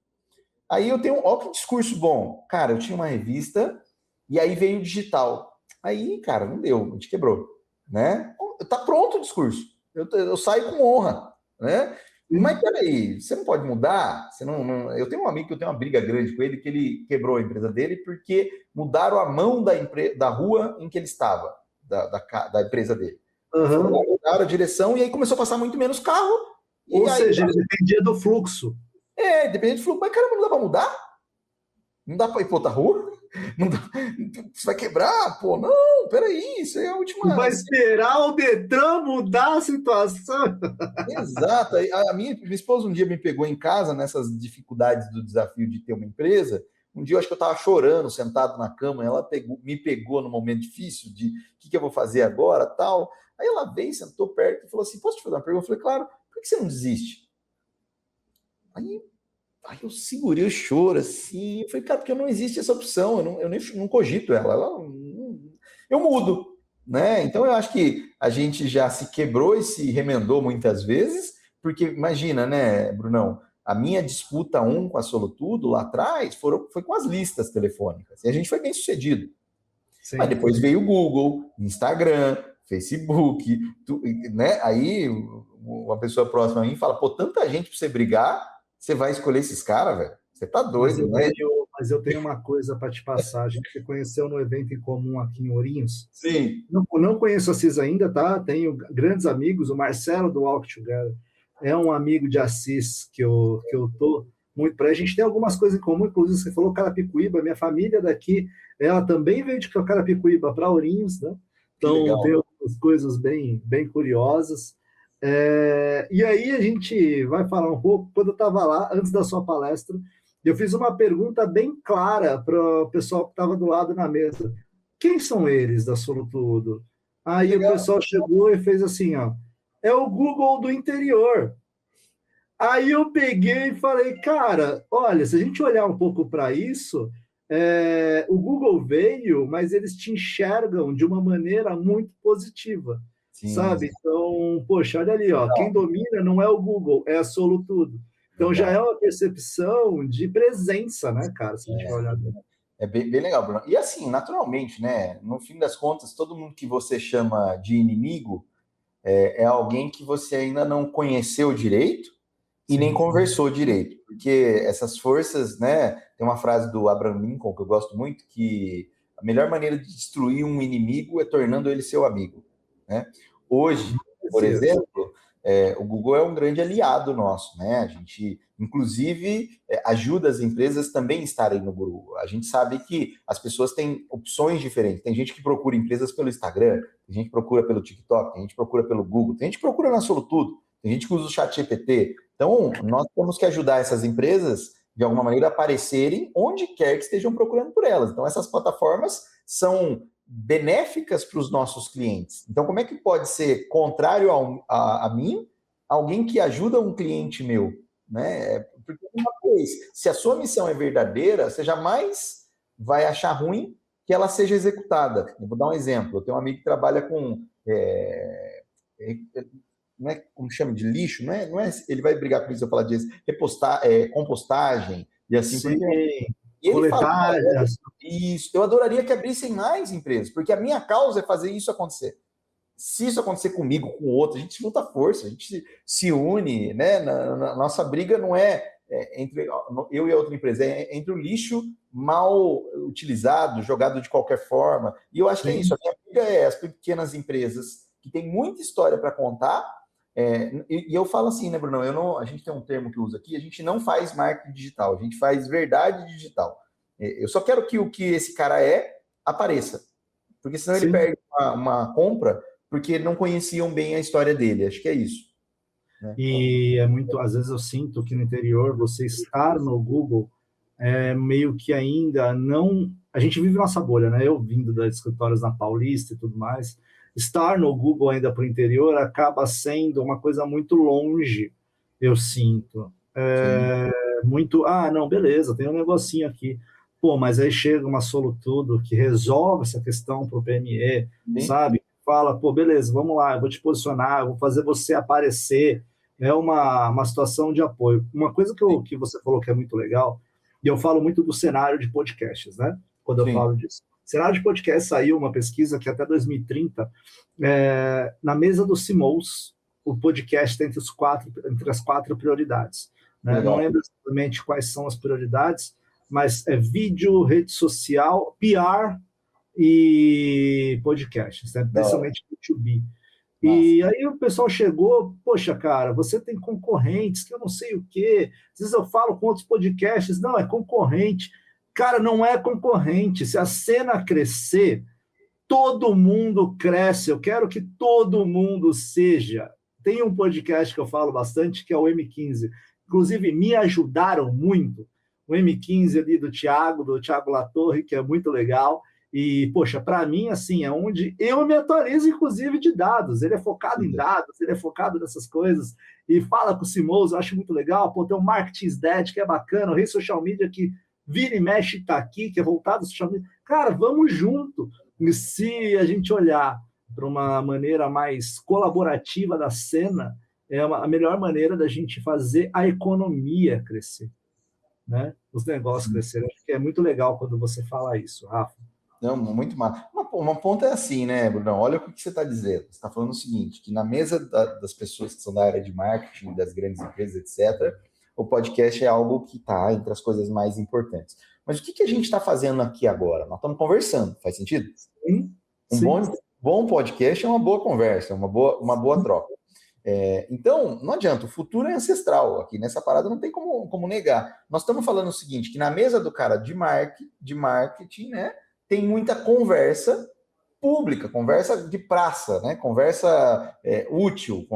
Aí eu tenho. Olha que discurso bom. Cara, eu tinha uma revista e aí veio o digital. Aí, cara, não deu, a gente quebrou, né? Tá pronto o discurso. Eu saio com honra, né? Mas peraí, você não pode mudar? Você não... Eu tenho um amigo que eu tenho uma briga grande com ele, que ele quebrou a empresa dele porque mudaram a mão da rua em que ele estava, da empresa dele. Mudaram a direção e aí começou a passar muito menos carro. Ou seja, ele dependia do fluxo. Dependia do fluxo. Mas, caramba, não dá para mudar? Não dá para ir para outra rua? Não dá... Você vai quebrar? Pô, não, peraí, isso é a última... Vai esperar o Detran mudar a situação? Exato. A minha esposa um dia me pegou em casa nessas dificuldades do desafio de ter uma empresa. Um dia eu acho que eu estava chorando, sentado na cama, ela me pegou num momento difícil de o que eu vou fazer agora, tal. Aí ela veio, sentou perto e falou assim, posso te fazer uma pergunta? Eu falei, claro, por que você não desiste? Aí eu segurei o choro assim, eu falei, cara, porque não existe essa opção, eu não cogito ela. Eu mudo. né? Então eu acho que a gente já se quebrou e se remendou muitas vezes, porque imagina, né, Brunão, a minha disputa com a Solutudo lá atrás foi com as listas telefônicas, e a gente foi bem sucedido. Sim. Mas depois veio o Google, Instagram, Facebook, né? Aí uma pessoa próxima a mim fala, pô, tanta gente para você brigar, você vai escolher esses caras, velho? Você tá doido, né? Mas eu tenho uma coisa para te passar. A gente se conheceu no evento em comum aqui em Ourinhos. Sim. Não conheço a Assis ainda, tá? Tenho grandes amigos. O Marcelo do Walk Together é um amigo de Assis que eu tô muito para. A gente tem algumas coisas em comum, inclusive você falou Carapicuíba, minha família daqui, ela também veio de Carapicuíba para Ourinhos, né? Então tem algumas coisas bem curiosas. E aí a gente vai falar um pouco. Quando eu estava lá, antes da sua palestra, eu fiz uma pergunta bem clara para o pessoal que estava do lado na mesa. Quem são eles da Solutudo? Aí o pessoal chegou e fez assim, ó, é o Google do interior. Aí eu peguei e falei, cara, olha, se a gente olhar um pouco para isso, o Google veio, mas eles te enxergam de uma maneira muito positiva, sabe? Então, poxa, olha ali, ó, quem domina não é o Google, é a Solutudo. Então já é uma percepção de presença, né, cara? Se a gente vai olhar bem. É bem legal, Bruno. E assim, naturalmente, né? No fim das contas, todo mundo que você chama de inimigo é alguém que você ainda não conheceu direito e nem conversou direito. Porque essas forças, né? Tem uma frase do Abraham Lincoln que eu gosto muito, que a melhor maneira de destruir um inimigo é tornando ele seu amigo, né? Hoje, por exemplo, o Google é um grande aliado nosso, né? A gente, inclusive, ajuda as empresas também a estarem no Google. A gente sabe que as pessoas têm opções diferentes. Tem gente que procura empresas pelo Instagram, tem gente que procura pelo TikTok, tem gente que procura pelo Google, tem gente que procura na Solutudo, tem gente que usa o ChatGPT. Então, nós temos que ajudar essas empresas, de alguma maneira, a aparecerem onde quer que estejam procurando por elas. Então, essas plataformas são benéficas para os nossos clientes. Então, como é que pode ser contrário a mim, alguém que ajuda um cliente meu? Né? Porque, uma vez, se a sua missão é verdadeira, você jamais vai achar ruim que ela seja executada. Eu vou dar um exemplo. Eu tenho um amigo que trabalha com... não é como chama de lixo, não é, ele vai brigar com isso, eu falar disso, compostagem e assim por diante. E ele fala, isso, eu adoraria que abrissem mais empresas, porque a minha causa é fazer isso acontecer. Se isso acontecer comigo, com outro, a gente junta força, a gente se une, né? Nossa briga não é entre eu e a outra empresa, é entre o lixo mal utilizado, jogado de qualquer forma. E eu acho que é isso, a minha briga é as pequenas empresas que têm muita história para contar. E eu falo assim, né, Bruno? A gente tem um termo que usa aqui, a gente não faz marketing digital, a gente faz verdade digital. Eu só quero que o que esse cara apareça, porque senão ele perde uma compra porque não conheciam bem a história dele. Acho que é isso. Né? E às vezes eu sinto que no interior você estar no Google meio que ainda não... A gente vive nossa bolha, né? Eu vindo das escritórios na Paulista e tudo mais, estar no Google ainda para o interior acaba sendo uma coisa muito longe, eu sinto. Muito, não, beleza, tem um negocinho aqui. Pô, mas aí chega uma Solutudo que resolve essa questão para o PME, sabe? Fala, pô, beleza, vamos lá, eu vou te posicionar, eu vou fazer você aparecer. É uma situação de apoio. Uma coisa que você falou que é muito legal, e eu falo muito do cenário de podcasts, né? Quando eu falo disso. Cenário de podcast saiu uma pesquisa que até 2030, na mesa do CMOs, o podcast entre as 4 prioridades. Né? Não lembro exatamente quais são as prioridades, mas é vídeo, rede social, PR e podcasts, né? Principalmente B2B. E aí o pessoal chegou, poxa, cara, você tem concorrentes que eu não sei o quê. Às vezes eu falo com outros podcasts, não, é concorrente. Cara, não é concorrente. Se a cena crescer, todo mundo cresce. Eu quero que todo mundo seja. Tem um podcast que eu falo bastante, que é o M15. Inclusive, me ajudaram muito. O M15 ali do Thiago Latorre, que é muito legal. E, poxa, para mim, assim, é onde eu me atualizo, inclusive, de dados. Ele é focado em dados, ele é focado nessas coisas. E fala com o Simoes, eu acho muito legal. Pô, tem o Marketing is Dead, que é bacana. O Rei Social Media, que vira e mexe, está aqui, que é voltado ao social media. Cara, vamos junto. E se a gente olhar para uma maneira mais colaborativa da cena, a melhor maneira da gente fazer a economia crescer, né? Os negócios crescerem. Acho que é muito legal quando você fala isso, Rafa. Não, muito mal. Uma ponta é assim, né, Brunão? Olha o que você está dizendo. Você está falando o seguinte, que na mesa das pessoas que são da área de marketing, das grandes empresas, etc., o podcast é algo que está entre as coisas mais importantes. Mas o que a gente está fazendo aqui agora? Nós estamos conversando, faz sentido? Sim, Bom podcast é uma boa conversa, uma boa troca. Então, não adianta, o futuro é ancestral. Aqui nessa parada não tem como negar. Nós estamos falando o seguinte, que na mesa do cara de marketing, né, tem muita conversa pública, conversa de praça, né? Conversa útil,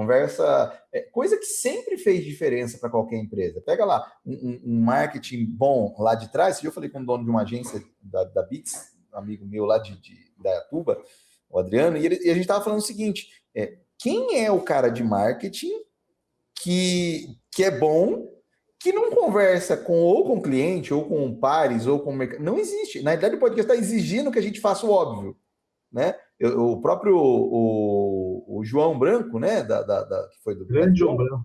coisa que sempre fez diferença para qualquer empresa. Pega lá um marketing bom lá de trás. Eu falei com o dono de uma agência da Bits, um amigo meu lá da Tuba, o Adriano, e a gente estava falando o seguinte, quem é o cara de marketing que é bom, que não conversa ou com o cliente, ou com pares, ou com o mercado? Não existe. Na verdade, o podcast está exigindo que a gente faça o óbvio, né? O próprio o João Branco, né? Que foi do grande João Branco.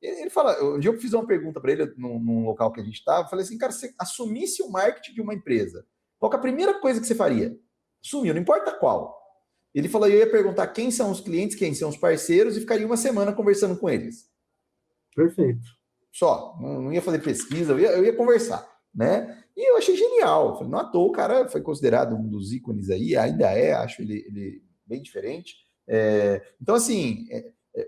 Ele fala, um dia eu fiz uma pergunta para ele num local que a gente estava, falei assim, cara, se você assumisse o marketing de uma empresa, qual que é a primeira coisa que você faria? Assumir, não importa qual. Ele falou, eu ia perguntar quem são os clientes, quem são os parceiros, e ficaria uma semana conversando com eles. Perfeito. Só, não ia fazer pesquisa, eu ia conversar, né? E eu achei genial. Falei, não à toa, o cara foi considerado um dos ícones aí, ainda acho ele bem diferente. Então, assim,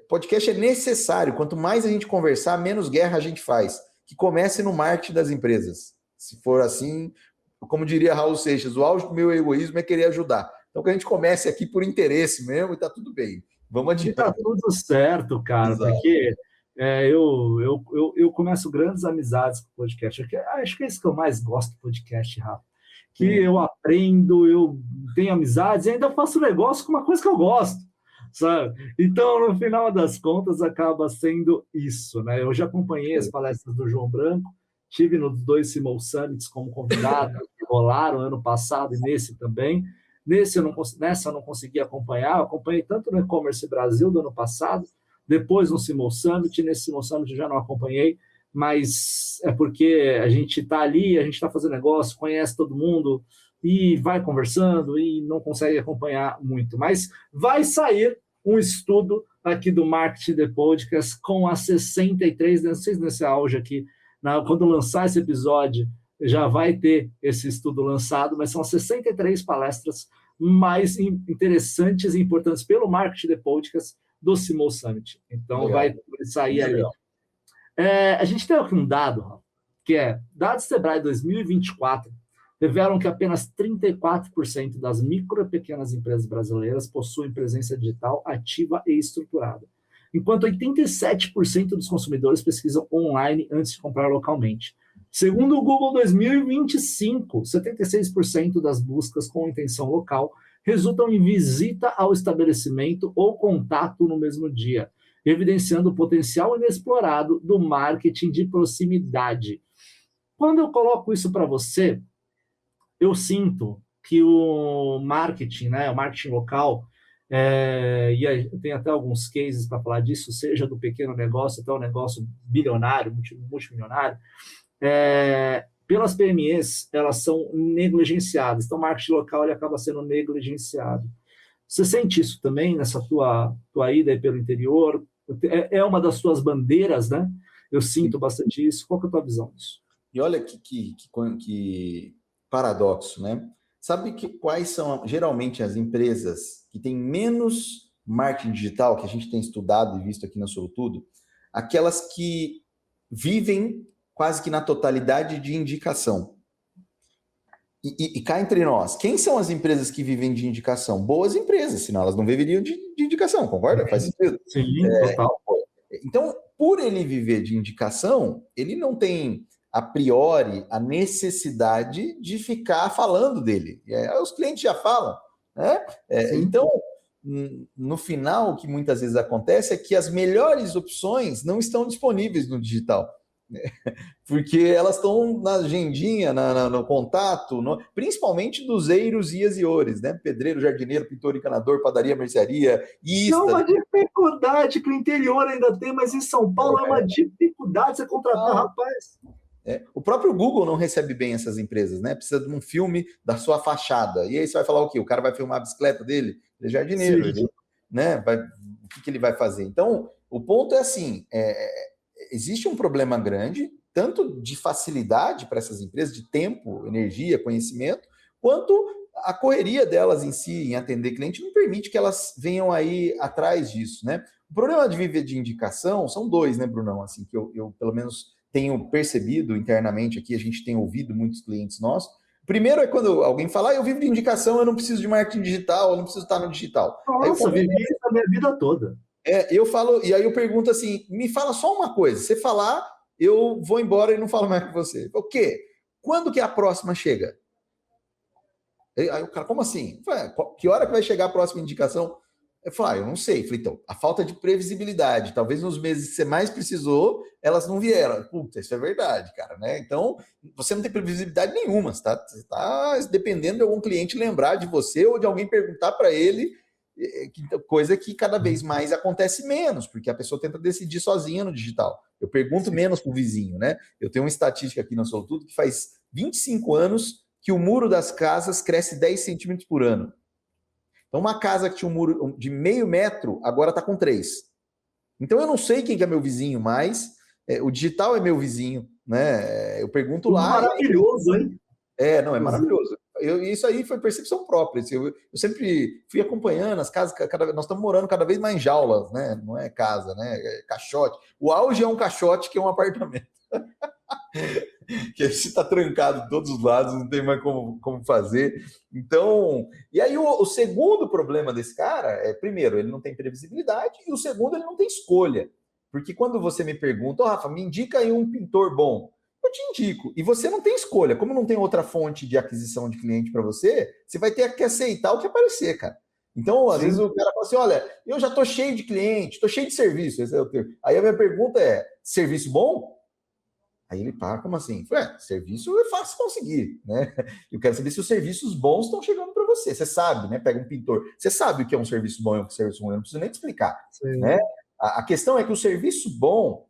podcast é necessário. Quanto mais a gente conversar, menos guerra a gente faz. Que comece no marketing das empresas. Se for assim, como diria Raul Seixas, o auge do meu egoísmo é querer ajudar. Então, que a gente comece aqui por interesse mesmo e tá tudo bem. Vamos adiante. Tá tudo certo, cara, exato. Porque eu começo grandes amizades com o podcast. Acho que é isso que eu mais gosto do podcast, Rafa. Que eu aprendo, eu tenho amizades e ainda faço negócio com uma coisa que eu gosto, sabe? Então, no final das contas, acaba sendo isso, né? Eu já acompanhei as palestras do João Branco, tive nos 2 Simul Summits como convidado, que rolaram ano passado e nesse também. Nessa eu não consegui acompanhar, eu acompanhei tanto no E-Commerce Brasil do ano passado, depois no Simul Summit, nesse Simul Summit eu já não acompanhei, mas é porque a gente está ali, a gente está fazendo negócio, conhece todo mundo e vai conversando e não consegue acompanhar muito. Mas vai sair um estudo aqui do Marketing The Podcast com as 63, não sei se nesse auge aqui, quando lançar esse episódio, já vai ter esse estudo lançado, mas são 63 palestras mais interessantes e importantes pelo Marketing The Podcast do Simul Summit. Então, legal. Vai sair ali. A gente tem aqui um dado, que dados Sebrae 2024 revelam que apenas 34% das micro e pequenas empresas brasileiras possuem presença digital ativa e estruturada, enquanto 87% dos consumidores pesquisam online antes de comprar localmente. Segundo o Google 2025, 76% das buscas com intenção local resultam em visita ao estabelecimento ou contato no mesmo dia, evidenciando o potencial inexplorado do marketing de proximidade. Quando eu coloco isso para você, eu sinto que o marketing, né, o marketing local, e tem até alguns cases para falar disso, seja do pequeno negócio até o negócio bilionário, multimilionário, pelas PMEs, elas são negligenciadas. Então, o marketing local ele acaba sendo negligenciado. Você sente isso também nessa tua ida aí pelo interior? É uma das suas bandeiras, né? Eu sinto bastante isso. Qual que é a tua visão disso? E olha que paradoxo, né? Sabe quais são, geralmente, as empresas que têm menos marketing digital, que a gente tem estudado e visto aqui na Solutudo? Aquelas que vivem quase que na totalidade de indicação. E cá entre nós, quem são as empresas que vivem de indicação? Boas empresas, senão elas não viveriam de indicação, concorda? Faz sentido? Sim, total. Então, por ele viver de indicação, ele não tem, a priori, a necessidade de ficar falando dele. Os clientes já falam, né? Então, no final, o que muitas vezes acontece é que as melhores opções não estão disponíveis no digital. Porque elas estão na agendinha, no contato, principalmente dos eiros, ias e ores, né? Pedreiro, jardineiro, pintor, encanador, padaria, mercearia, Isso é ista. uma dificuldade que o interior ainda tem, mas em São Paulo é uma dificuldade você contratar, rapaz. O próprio Google não recebe bem essas empresas, né? Precisa de um filme da sua fachada. E aí você vai falar o quê? O cara vai filmar a bicicleta dele? Ele é jardineiro, ele, né? O que ele vai fazer? Então, o ponto é assim, existe um problema grande, tanto de facilidade para essas empresas, de tempo, energia, conhecimento, quanto a correria delas em si, em atender cliente, não permite que elas venham aí atrás disso, né? O problema de viver de indicação são dois, né, Brunão? Assim, que eu pelo menos tenho percebido internamente aqui, a gente tem ouvido muitos clientes nossos. Primeiro é quando alguém fala, eu vivo de indicação, eu não preciso de marketing digital, eu não preciso estar no digital. Nossa, eu vivi isso a minha vida toda. Eu falo, e aí eu pergunto assim, me fala só uma coisa, você falar, eu vou embora e não falo mais com você. O quê? Quando que a próxima chega? Aí o cara, como assim? Que hora que vai chegar a próxima indicação? Eu falei, eu não sei. Eu falei, então, a falta de previsibilidade. Talvez nos meses que você mais precisou, elas não vieram. Puta, isso é verdade, cara, né? Então, você não tem previsibilidade nenhuma. Você está dependendo de algum cliente lembrar de você ou de alguém perguntar para ele, coisa que cada vez mais acontece menos, porque a pessoa tenta decidir sozinha no digital. Eu pergunto menos para o vizinho, né? Eu tenho uma estatística aqui na Solutudo que faz 25 anos que o muro das casas cresce 10 centímetros por ano. Então, uma casa que tinha um muro de meio metro, agora está com 3. Então, eu não sei quem que é meu vizinho mais. O digital é meu vizinho, né? Eu pergunto lá. Maravilhoso, hein? Não, é maravilhoso. Isso aí foi percepção própria. Eu sempre fui acompanhando as casas. Nós estamos morando cada vez mais em jaulas, né? Não é casa, né? É caixote. O auge é um caixote que é um apartamento. Que você está trancado de todos os lados, não tem mais como fazer. Então, e aí o segundo problema desse cara é, primeiro, ele não tem previsibilidade, e o segundo, ele não tem escolha. Porque quando você me pergunta, Rafa, me indica aí um pintor bom, eu te indico. E você não tem escolha. Como não tem outra fonte de aquisição de cliente para você, você vai ter que aceitar o que aparecer, cara. Então, às vezes o cara fala assim, olha, eu já estou cheio de cliente, estou cheio de serviço. Esse é o termo. Aí a minha pergunta é, serviço bom? Aí ele para, como assim? Serviço é fácil conseguir, né? Eu quero saber se os serviços bons estão chegando para você. Você sabe, né? Pega um pintor. Você sabe o que é um serviço bom e o que é um serviço ruim. Eu não preciso nem te explicar, né? A questão é que o serviço bom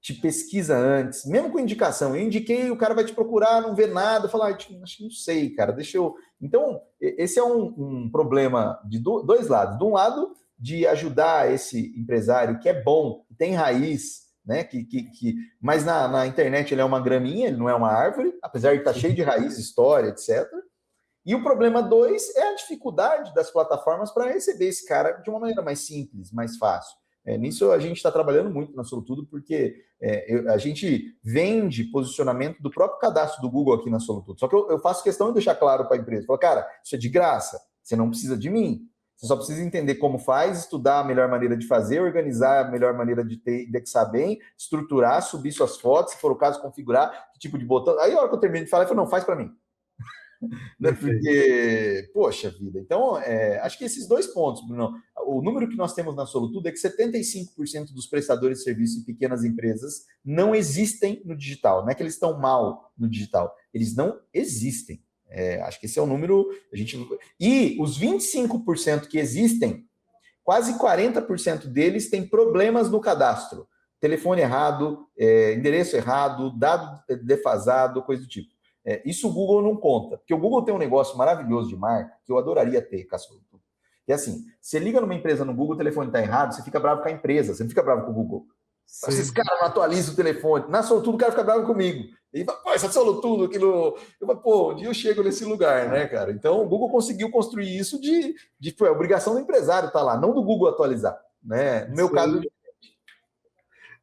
te pesquisa antes, mesmo com indicação. Eu indiquei, o cara vai te procurar, não vê nada, falar, acho que não sei, cara, deixa eu... Então, esse é um problema de dois lados. De um lado, de ajudar esse empresário que é bom, que tem raiz, né? Mas na internet ele é uma graminha, ele não é uma árvore, apesar de estar cheio de raiz, história, etc. E o problema 2 é a dificuldade das plataformas para receber esse cara de uma maneira mais simples, mais fácil. Nisso a gente está trabalhando muito na Solutudo, porque a gente vende posicionamento do próprio cadastro do Google aqui na Solutudo. Só que eu faço questão de deixar claro para a empresa. Falo, cara, isso é de graça, você não precisa de mim. Você só precisa entender como faz, estudar a melhor maneira de fazer, organizar a melhor maneira de indexar bem, estruturar, subir suas fotos, se for o caso, configurar que tipo de botão. Aí a hora que eu termino de falar, eu falo, não, faz para mim. Né? Porque, poxa vida. Então, acho que esses dois pontos, Bruno. O número que nós temos na Solutudo é que 75% dos prestadores de serviço em pequenas empresas não existem no digital. Não é que eles estão mal no digital, eles não existem. Acho que esse é o número. E os 25% que existem, quase 40% deles têm problemas no cadastro. Telefone errado, endereço errado, dado defasado, coisa do tipo. Isso o Google não conta, porque o Google tem um negócio maravilhoso de marca que eu adoraria ter, Cássio. Que é assim, você liga numa empresa no Google, o telefone está errado, você fica bravo com a empresa, você não fica bravo com o Google. Esses caras não atualizam o telefone. Na Solutudo, o cara fica bravo comigo. E fala, pô, essa Solutudo, aquilo... Eu falo, pô, um dia eu chego nesse lugar, né, cara? Então, o Google conseguiu construir isso de obrigação do empresário estar lá, não do Google atualizar, né? No meu caso... No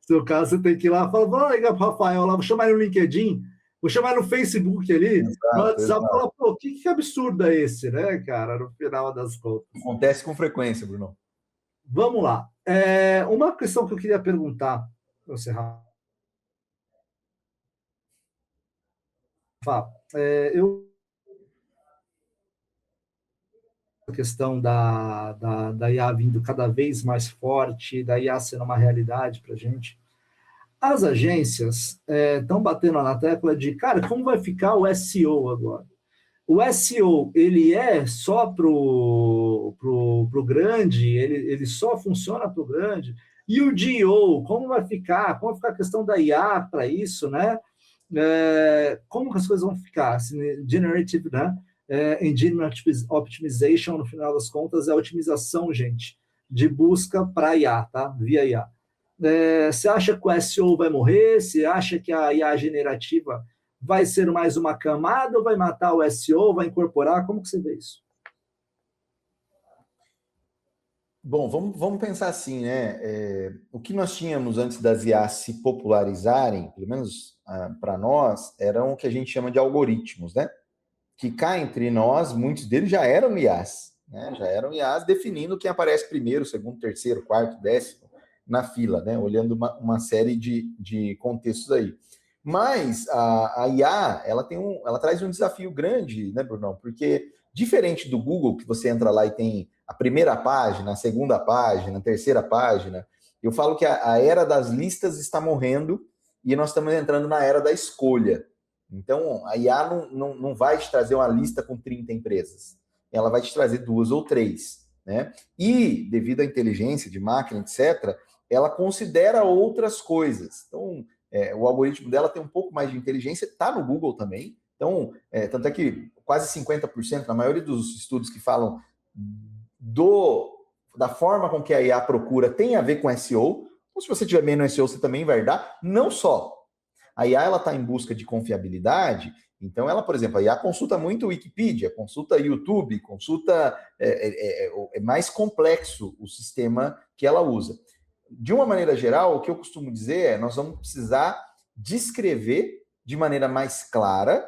seu caso, você tem que ir lá e falar, vou ligar para o Rafael lá, vou chamar ele no LinkedIn, vou chamar no Facebook ali, no WhatsApp, falar, pô, que absurdo é esse, né, cara, no final das contas. Acontece com frequência, Bruno. Vamos lá. Uma questão que eu queria perguntar para você, Rafa. A questão da IA vindo cada vez mais forte, da IA sendo uma realidade para a gente. As agências estão batendo na tecla de, cara, como vai ficar o SEO agora? O SEO, ele é só pro grande, ele só funciona para o grande, e o GEO, como vai ficar? Como vai ficar a questão da IA para isso, né? Como que as coisas vão ficar? Generative, né? Engine Optimization, no final das contas, é a otimização, gente, de busca para IA, tá? Via IA. Você acha que o SEO vai morrer? Você acha que a IA generativa vai ser mais uma camada ou vai matar o SEO, vai incorporar? Como que você vê isso? Bom, vamos pensar assim, né? O que nós tínhamos antes das IAs se popularizarem, pelo menos para nós, eram o que a gente chama de algoritmos, né? Que cá entre nós, muitos deles já eram IAs, né? Já eram IAs definindo quem aparece primeiro, segundo, terceiro, quarto, décimo na fila, né? Olhando uma série de contextos aí. Mas a IA, ela traz um desafio grande, né, Brunão? Porque diferente do Google, que você entra lá e tem a primeira página, a segunda página, a terceira página, eu falo que a era das listas está morrendo e nós estamos entrando na era da escolha. Então, a IA não vai te trazer uma lista com 30 empresas. Ela vai te trazer 2 ou 3, né? E, devido à inteligência de máquina, etc., ela considera outras coisas. Então, o algoritmo dela tem um pouco mais de inteligência, está no Google também. Então, tanto é que quase 50%, na maioria dos estudos que falam da forma com que a IA procura, tem a ver com SEO. Então, se você tiver bem no SEO, você também vai dar. Não só. A IA está em busca de confiabilidade, então ela, por exemplo, a IA consulta muito Wikipedia, consulta YouTube, consulta... É mais complexo o sistema que ela usa. De uma maneira geral, o que eu costumo dizer é nós vamos precisar descrever de maneira mais clara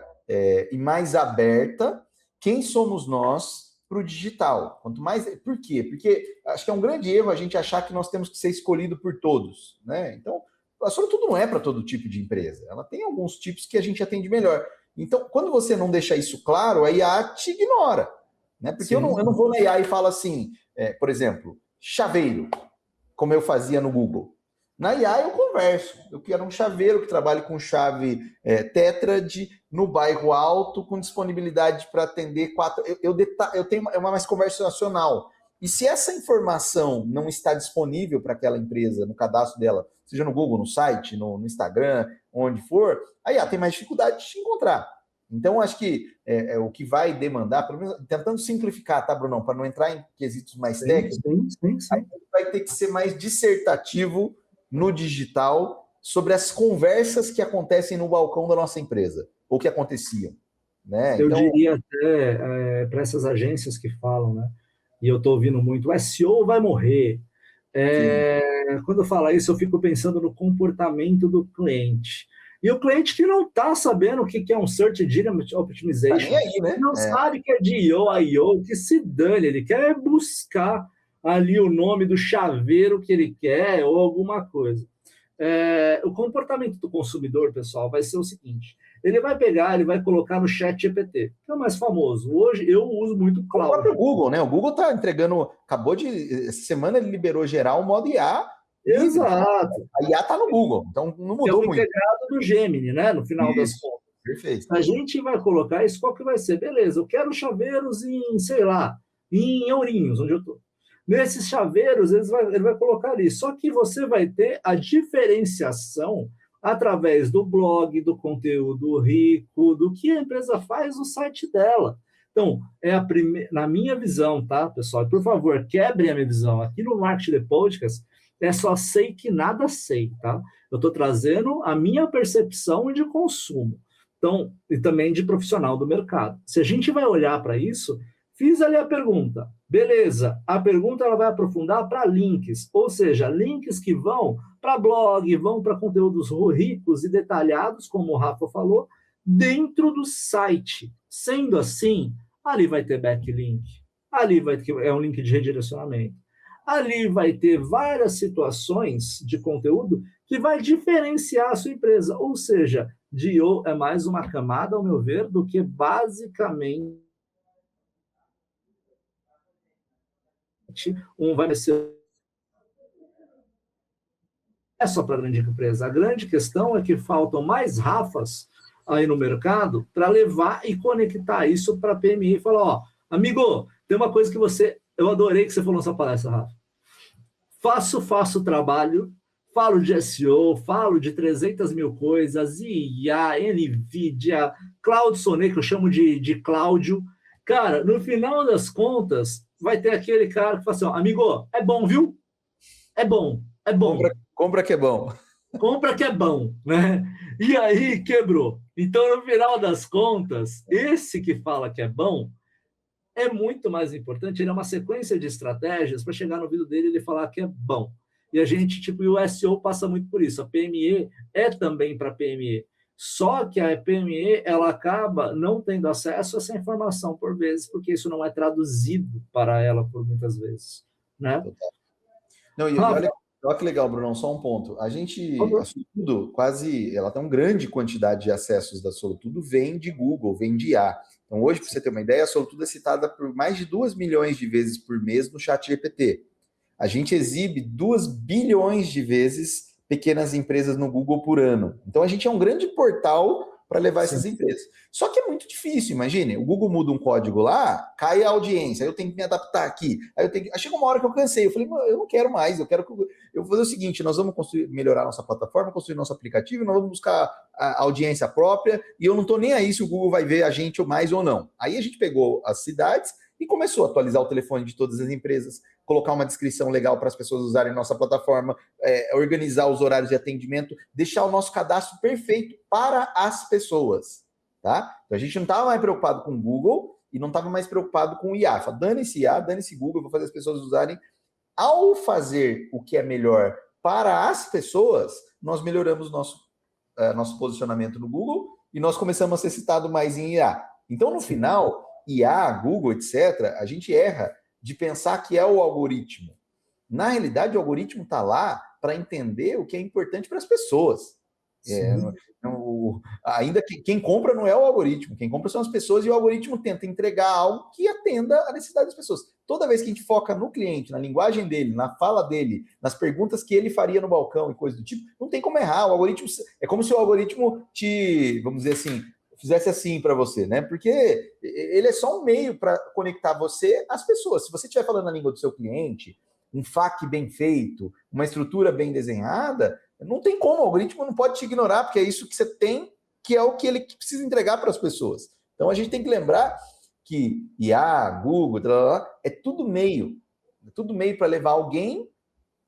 e mais aberta quem somos nós para o digital. Quanto mais... Por quê? Porque acho que é um grande erro a gente achar que nós temos que ser escolhido por todos, né? Então, a Sortudo não é para todo tipo de empresa. Ela tem alguns tipos que a gente atende melhor. Então, quando você não deixa isso claro, a IA te ignora. Né? Porque eu não vou na IA e falo assim, por exemplo, chaveiro, como eu fazia no Google. Na IA eu converso. Eu quero um chaveiro que trabalhe com chave Tetrad no bairro alto, com disponibilidade para atender 4... Eu tenho uma mais conversacional. E se essa informação não está disponível para aquela empresa, no cadastro dela, seja no Google, no site, no Instagram, onde for, aí tem mais dificuldade de te encontrar. Então, acho que o que vai demandar, pelo menos tentando simplificar, tá, Brunão? Para não entrar em quesitos mais técnicos, vai ter que ser mais dissertativo no digital sobre as conversas que acontecem no balcão da nossa empresa, ou que aconteciam. Né? Eu diria até para essas agências que falam, né? E eu estou ouvindo muito, o SEO vai morrer. Quando eu falo isso, eu fico pensando no comportamento do cliente. E o cliente que não está sabendo o que é um Search Engine Optimization, tá aí, né? não sabe que é GEO, IO, que se dane, ele quer buscar ali o nome do chaveiro que ele quer ou alguma coisa. O comportamento do consumidor, pessoal, vai ser o seguinte: ele vai pegar, ele vai colocar no chat GPT, que é o mais famoso. Hoje eu uso muito o Cloud. O próprio Google, né? O Google está entregando, essa semana ele liberou geral o modo IA. Exato. A IA está no Google, então não mudou muito. É o integrado do Gemini, né? No final das contas. Perfeito. A gente vai colocar isso, qual que vai ser? Beleza, eu quero chaveiros em, sei lá, em Ourinhos, onde eu estou. Nesses chaveiros, ele vai colocar isso. Só que você vai ter a diferenciação através do blog, do conteúdo rico, do que a empresa faz no site dela. Então, na minha visão, tá, pessoal? Por favor, quebrem a minha visão. Aqui no Marketing The Podcast, só sei que nada sei, tá? Eu estou trazendo a minha percepção de consumo. Então, e também de profissional do mercado. Se a gente vai olhar para isso, fiz ali a pergunta. Beleza, a pergunta ela vai aprofundar para links, ou seja, links que vão para blog, vão para conteúdos ricos e detalhados, como o Rafa falou, dentro do site. Sendo assim, ali vai ter backlink, ali vai ter um link de redirecionamento, ali vai ter várias situações de conteúdo que vai diferenciar a sua empresa, ou seja, GEO é mais uma camada, ao meu ver, do que basicamente vai ser é só para grande empresa. A grande questão é que faltam mais Rafas aí no mercado para levar e conectar isso para a PMI e falar, ó, amigo, tem uma coisa que eu adorei que você falou nessa palestra, Rafa. Faço trabalho, falo de SEO, falo de 300 mil coisas, IA, NVIDIA, Cloud Sonnet, que eu chamo de Cláudio. Cara, no final das contas, vai ter aquele cara que fala assim, ó, amigo, é bom, viu? É bom. Compra que é bom. Compra que é bom, né? E aí quebrou. Então, no final das contas, esse que fala que é bom é muito mais importante. Ele é uma sequência de estratégias para chegar no ouvido dele e ele falar que é bom. E a gente, tipo, e o SEO passa muito por isso. A PME é também para PME. Só que a PME, ela acaba não tendo acesso a essa informação por vezes, porque isso não é traduzido para ela por muitas vezes, né? Não, e olha que legal, Bruno, só um ponto. A Solutudo, ela tem uma grande quantidade de acessos da Solutudo, vem de Google, vem de IA. Então, hoje, para você ter uma ideia, a Solutudo é citada por mais de 2 milhões de vezes por mês no ChatGPT. A gente exibe 2 bilhões de vezes pequenas empresas no Google por ano. Então, a gente é um grande portal para levar essas empresas. Só que é muito difícil, imagine, o Google muda um código lá, cai a audiência, aí eu tenho que me adaptar aqui, aí chega uma hora que eu cansei, eu falei, eu não quero mais, eu vou fazer o seguinte, nós vamos melhorar nossa plataforma, construir nosso aplicativo, nós vamos buscar a audiência própria, e eu não estou nem aí se o Google vai ver a gente mais ou não. Aí a gente pegou as cidades e começou a atualizar o telefone de todas as empresas, colocar uma descrição legal para as pessoas usarem nossa plataforma, organizar os horários de atendimento, deixar o nosso cadastro perfeito para as pessoas, tá? Então a gente não estava mais preocupado com o Google e não estava mais preocupado com o IA. Fala, dane-se IA, dane-se Google, vou fazer as pessoas usarem. Ao fazer o que é melhor para as pessoas, nós melhoramos nosso posicionamento no Google e nós começamos a ser citado mais em IA. Então, no final, IA, Google, etc., a gente erra de pensar que é o algoritmo. Na realidade, o algoritmo está lá para entender o que é importante para as pessoas. Ainda que quem compra não é o algoritmo, quem compra são as pessoas e o algoritmo tenta entregar algo que atenda a necessidade das pessoas. Toda vez que a gente foca no cliente, na linguagem dele, na fala dele, nas perguntas que ele faria no balcão e coisa do tipo, não tem como errar. O algoritmo é como se o algoritmo vamos dizer assim, fizesse assim para você, né? Porque ele é só um meio para conectar você às pessoas. Se você estiver falando a língua do seu cliente, um FAQ bem feito, uma estrutura bem desenhada, não tem como, o algoritmo não pode te ignorar, porque é isso que você tem, que é o que ele precisa entregar para as pessoas. Então a gente tem que lembrar que IA, Google, é tudo meio para levar alguém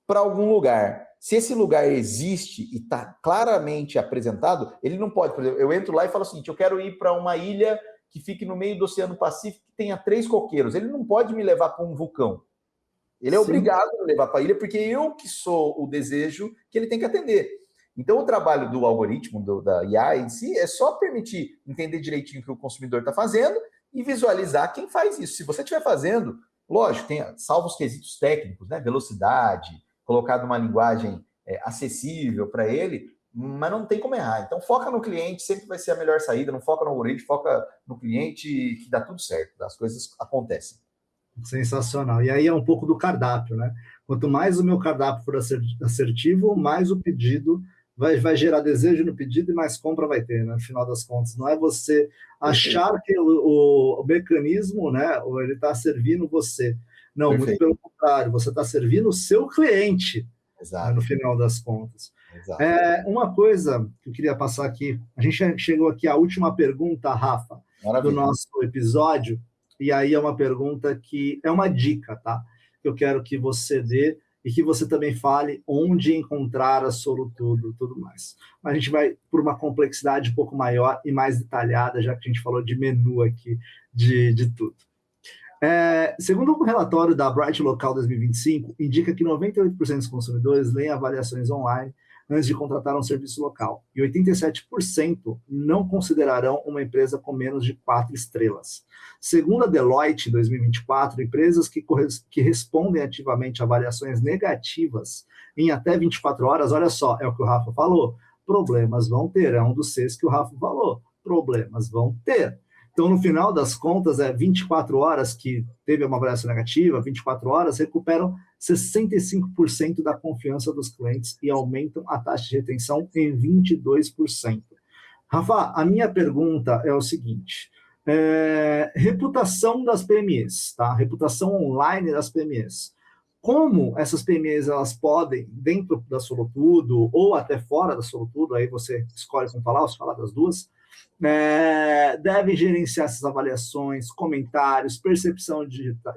para algum lugar. Se esse lugar existe e está claramente apresentado, ele não pode, por exemplo, eu entro lá e falo o seguinte, eu quero ir para uma ilha que fique no meio do Oceano Pacífico, que tenha 3 coqueiros. Ele não pode me levar para um vulcão. Ele é obrigado a me levar para a ilha, porque eu que sou o desejo que ele tem que atender. Então, o trabalho do algoritmo, da IA em si, é só permitir entender direitinho o que o consumidor está fazendo e visualizar quem faz isso. Se você estiver fazendo, lógico, salvo os quesitos técnicos, né? Velocidade, colocado uma linguagem acessível para ele, mas não tem como errar. Então, foca no cliente, sempre vai ser a melhor saída, não foca no algoritmo, foca no cliente, que dá tudo certo, as coisas acontecem. Sensacional. E aí é um pouco do cardápio, né? Quanto mais o meu cardápio for assertivo, mais o pedido vai gerar desejo no pedido e mais compra vai ter, né? No final das contas. Não é você achar que o mecanismo, né, ele está servindo você. Não, Perfeito. Muito pelo contrário, você está servindo o seu cliente, né, no final das contas. Uma coisa que eu queria passar aqui, a gente chegou aqui à última pergunta, Rafa, do nosso episódio, e aí é uma pergunta que é uma dica, tá? Que eu quero que você dê e que você também fale onde encontrar a Solutudo e tudo mais. Mas a gente vai por uma complexidade um pouco maior e mais detalhada, já que a gente falou de menu aqui, de tudo. Segundo um relatório da Bright Local 2025, indica que 98% dos consumidores leem avaliações online antes de contratar um serviço local, e 87% não considerarão uma empresa com menos de 4 estrelas. Segundo a Deloitte, em 2024, empresas que respondem ativamente a avaliações negativas em até 24 horas, olha só, é o que o Rafa falou, problemas vão ter, é um dos 6 que o Rafa falou, problemas vão ter. Então, no final das contas, 24 horas que teve uma avaliação negativa, 24 horas recuperam 65% da confiança dos clientes e aumentam a taxa de retenção em 22%. Rafa, a minha pergunta é o seguinte: reputação das PMEs, tá? Reputação online das PMEs. Como essas PMEs elas podem, dentro da Solutudo ou até fora da Solutudo, aí você escolhe como falar, ou se falar das duas, devem gerenciar essas avaliações, comentários, percepção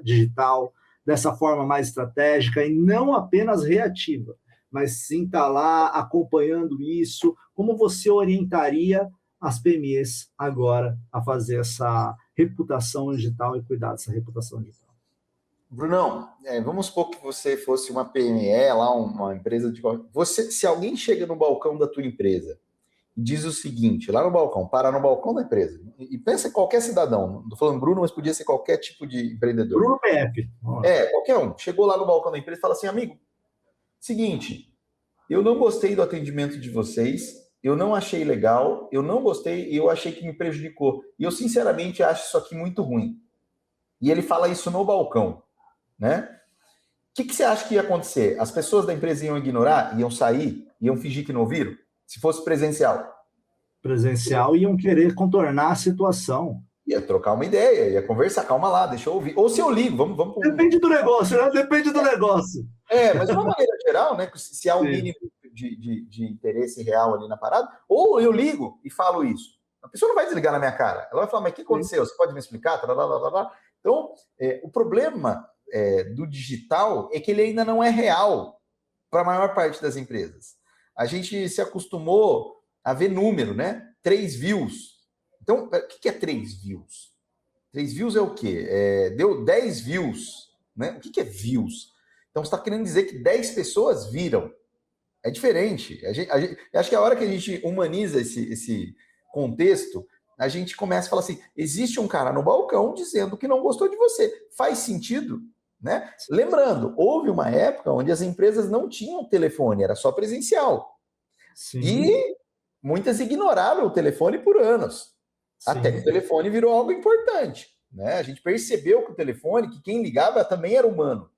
digital, dessa forma mais estratégica e não apenas reativa, mas sim estar lá acompanhando isso. Como você orientaria as PMEs agora a fazer essa reputação digital e cuidar dessa reputação digital? Brunão, vamos supor que você fosse uma PME, lá uma empresa de... se alguém chega no balcão da tua empresa e diz o seguinte, lá no balcão, para no balcão da empresa, e pensa em qualquer cidadão, não estou falando Bruno, mas podia ser qualquer tipo de empreendedor. Bruno PF. Qualquer um. Chegou lá no balcão da empresa e fala assim, amigo, seguinte, eu não gostei do atendimento de vocês, eu não achei legal, eu não gostei e eu achei que me prejudicou. E eu, sinceramente, acho isso aqui muito ruim. E ele fala isso no balcão, né? O que você acha que ia acontecer? As pessoas da empresa iam ignorar, iam sair, iam fingir que não ouviram? Se fosse presencial. Presencial, iam querer contornar a situação. Ia trocar uma ideia, ia conversar, calma lá, deixa eu ouvir. Ou se eu ligo, vamos... Depende do negócio, né? Depende do negócio. Mas de uma maneira geral, né? Se há um mínimo de interesse real ali na parada, ou eu ligo e falo isso. A pessoa não vai desligar na minha cara. Ela vai falar, mas o que aconteceu? Você pode me explicar? Então, o problema do digital é que ele ainda não é real para a maior parte das empresas. A gente se acostumou a ver número, né? 3 views. Então, o que é 3 views? 3 views é o quê? Deu 10 views, né? O que é views? Então, você está querendo dizer que 10 pessoas viram. É diferente. Acho que a hora que a gente humaniza esse contexto, a gente começa a falar assim, existe um cara no balcão dizendo que não gostou de você. Faz sentido, né? Lembrando, houve uma época onde as empresas não tinham telefone, era só presencial. Sim. E muitas ignoraram o telefone por anos. Sim. Até que o telefone virou algo importante, né? A gente percebeu que o telefone, que quem ligava também era humano.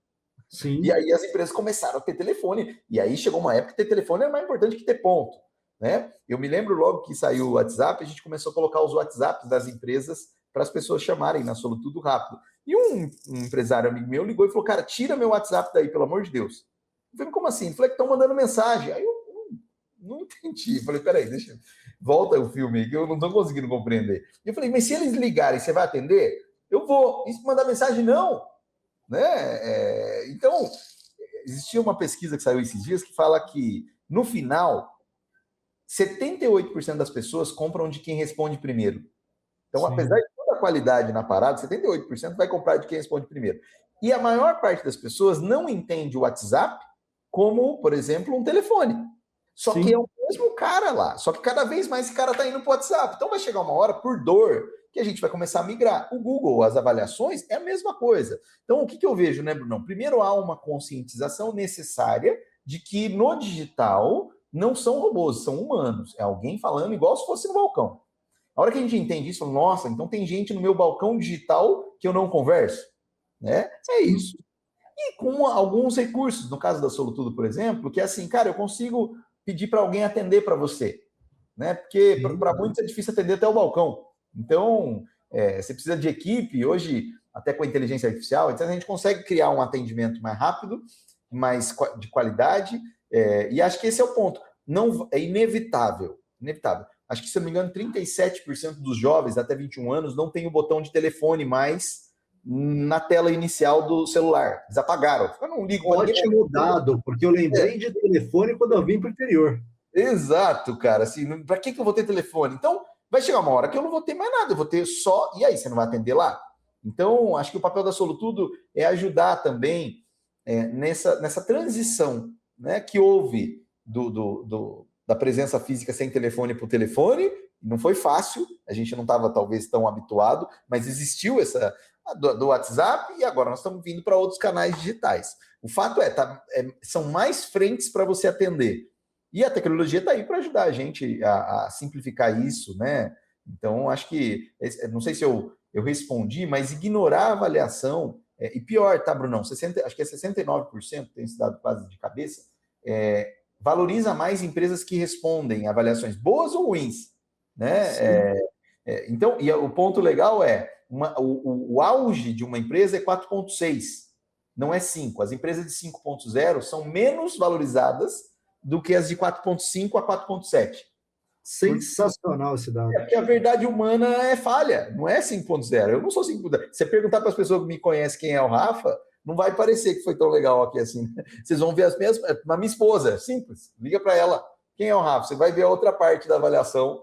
Sim. E aí as empresas começaram a ter telefone. E aí chegou uma época que ter telefone era mais importante que ter ponto, né? Eu me lembro logo que saiu o WhatsApp, a gente começou a colocar os WhatsApps das empresas para as pessoas chamarem na Solutudo rápido. E um empresário amigo meu ligou e falou, cara, tira meu WhatsApp daí, pelo amor de Deus. Eu falei, como assim? Ele falou que estão mandando mensagem. Aí eu não entendi. Eu falei, peraí, volta o filme que eu não estou conseguindo compreender. E eu falei, mas se eles ligarem, você vai atender? Eu vou. E se mandar mensagem, não. Né? Então, existia uma pesquisa que saiu esses dias que fala que, no final, 78% das pessoas compram de quem responde primeiro. Então, sim, apesar de toda a qualidade na parada, 78% vai comprar de quem responde primeiro. E a maior parte das pessoas não entende o WhatsApp como, por exemplo, um telefone. Só sim, que é o mesmo cara lá. Só que cada vez mais esse cara está indo para o WhatsApp. Então vai chegar uma hora, por dor, que a gente vai começar a migrar. O Google, as avaliações, é a mesma coisa. Então, o que eu vejo, né, Brunão? Primeiro, há uma conscientização necessária de que no digital não são robôs, são humanos. É alguém falando igual se fosse no balcão. A hora que a gente entende isso, nossa, então tem gente no meu balcão digital que eu não converso, né? É isso. E com alguns recursos, no caso da Solutudo, por exemplo, que é assim, cara, eu consigo pedir para alguém atender para você, né? Porque para muitos é difícil atender até o balcão. Então, você precisa de equipe. Hoje, até com a inteligência artificial, então a gente consegue criar um atendimento mais rápido, mais de qualidade, e acho que esse é o ponto. Não, é inevitável. Acho que, se eu não me engano, 37% dos jovens até 21 anos não tem o botão de telefone mais na tela inicial do celular. Eles apagaram. Eu não ligo. Ótimo dado, porque eu lembrei de telefone quando eu vim para o interior. Exato, cara. Assim, para que eu vou ter telefone? Então, vai chegar uma hora que eu não vou ter mais nada. Eu vou ter só... E aí, você não vai atender lá? Então, acho que o papel da Solutudo é ajudar também nessa transição, né, que houve da presença física sem telefone para o telefone. Não foi fácil, a gente não estava talvez tão habituado, mas existiu essa do WhatsApp e agora nós estamos vindo para outros canais digitais. O fato são mais frentes para você atender. E a tecnologia está aí para ajudar a gente a simplificar isso, né? Então, acho que, não sei se eu respondi, mas ignorar a avaliação, e pior, tá, Brunão? Acho que é 69%, tem esse dado quase de cabeça, valoriza mais empresas que respondem avaliações boas ou ruins, né? Então, e o ponto legal é, o auge de uma empresa é 4,6, não é 5. As empresas de 5,0 são menos valorizadas do que as de 4,5 a 4,7. Sensacional esse dado. Porque a verdade humana é falha, não é 5,0. Eu não sou 5,0. Se você perguntar para as pessoas que me conhecem quem é o Rafa, não vai parecer que foi tão legal aqui assim. Vocês vão ver as mesmas. A minha esposa, simples. Liga para ela. Quem é o Rafa? Você vai ver a outra parte da avaliação.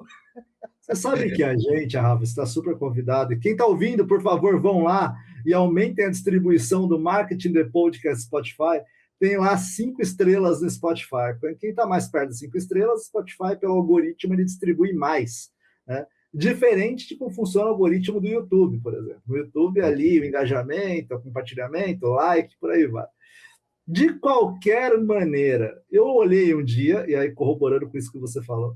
Você sabe que a gente, Rafa, está super convidado. E quem está ouvindo, por favor, vão lá e aumentem a distribuição do Marketing The Podcast Spotify. Tem lá 5 estrelas no Spotify. Quem está mais perto de 5 estrelas, Spotify, pelo algoritmo, ele distribui mais, né? Diferente de como funciona o algoritmo do YouTube, por exemplo. No YouTube, ali, o engajamento, o compartilhamento, o like, por aí vai. De qualquer maneira, eu olhei um dia, e aí corroborando com isso que você falou,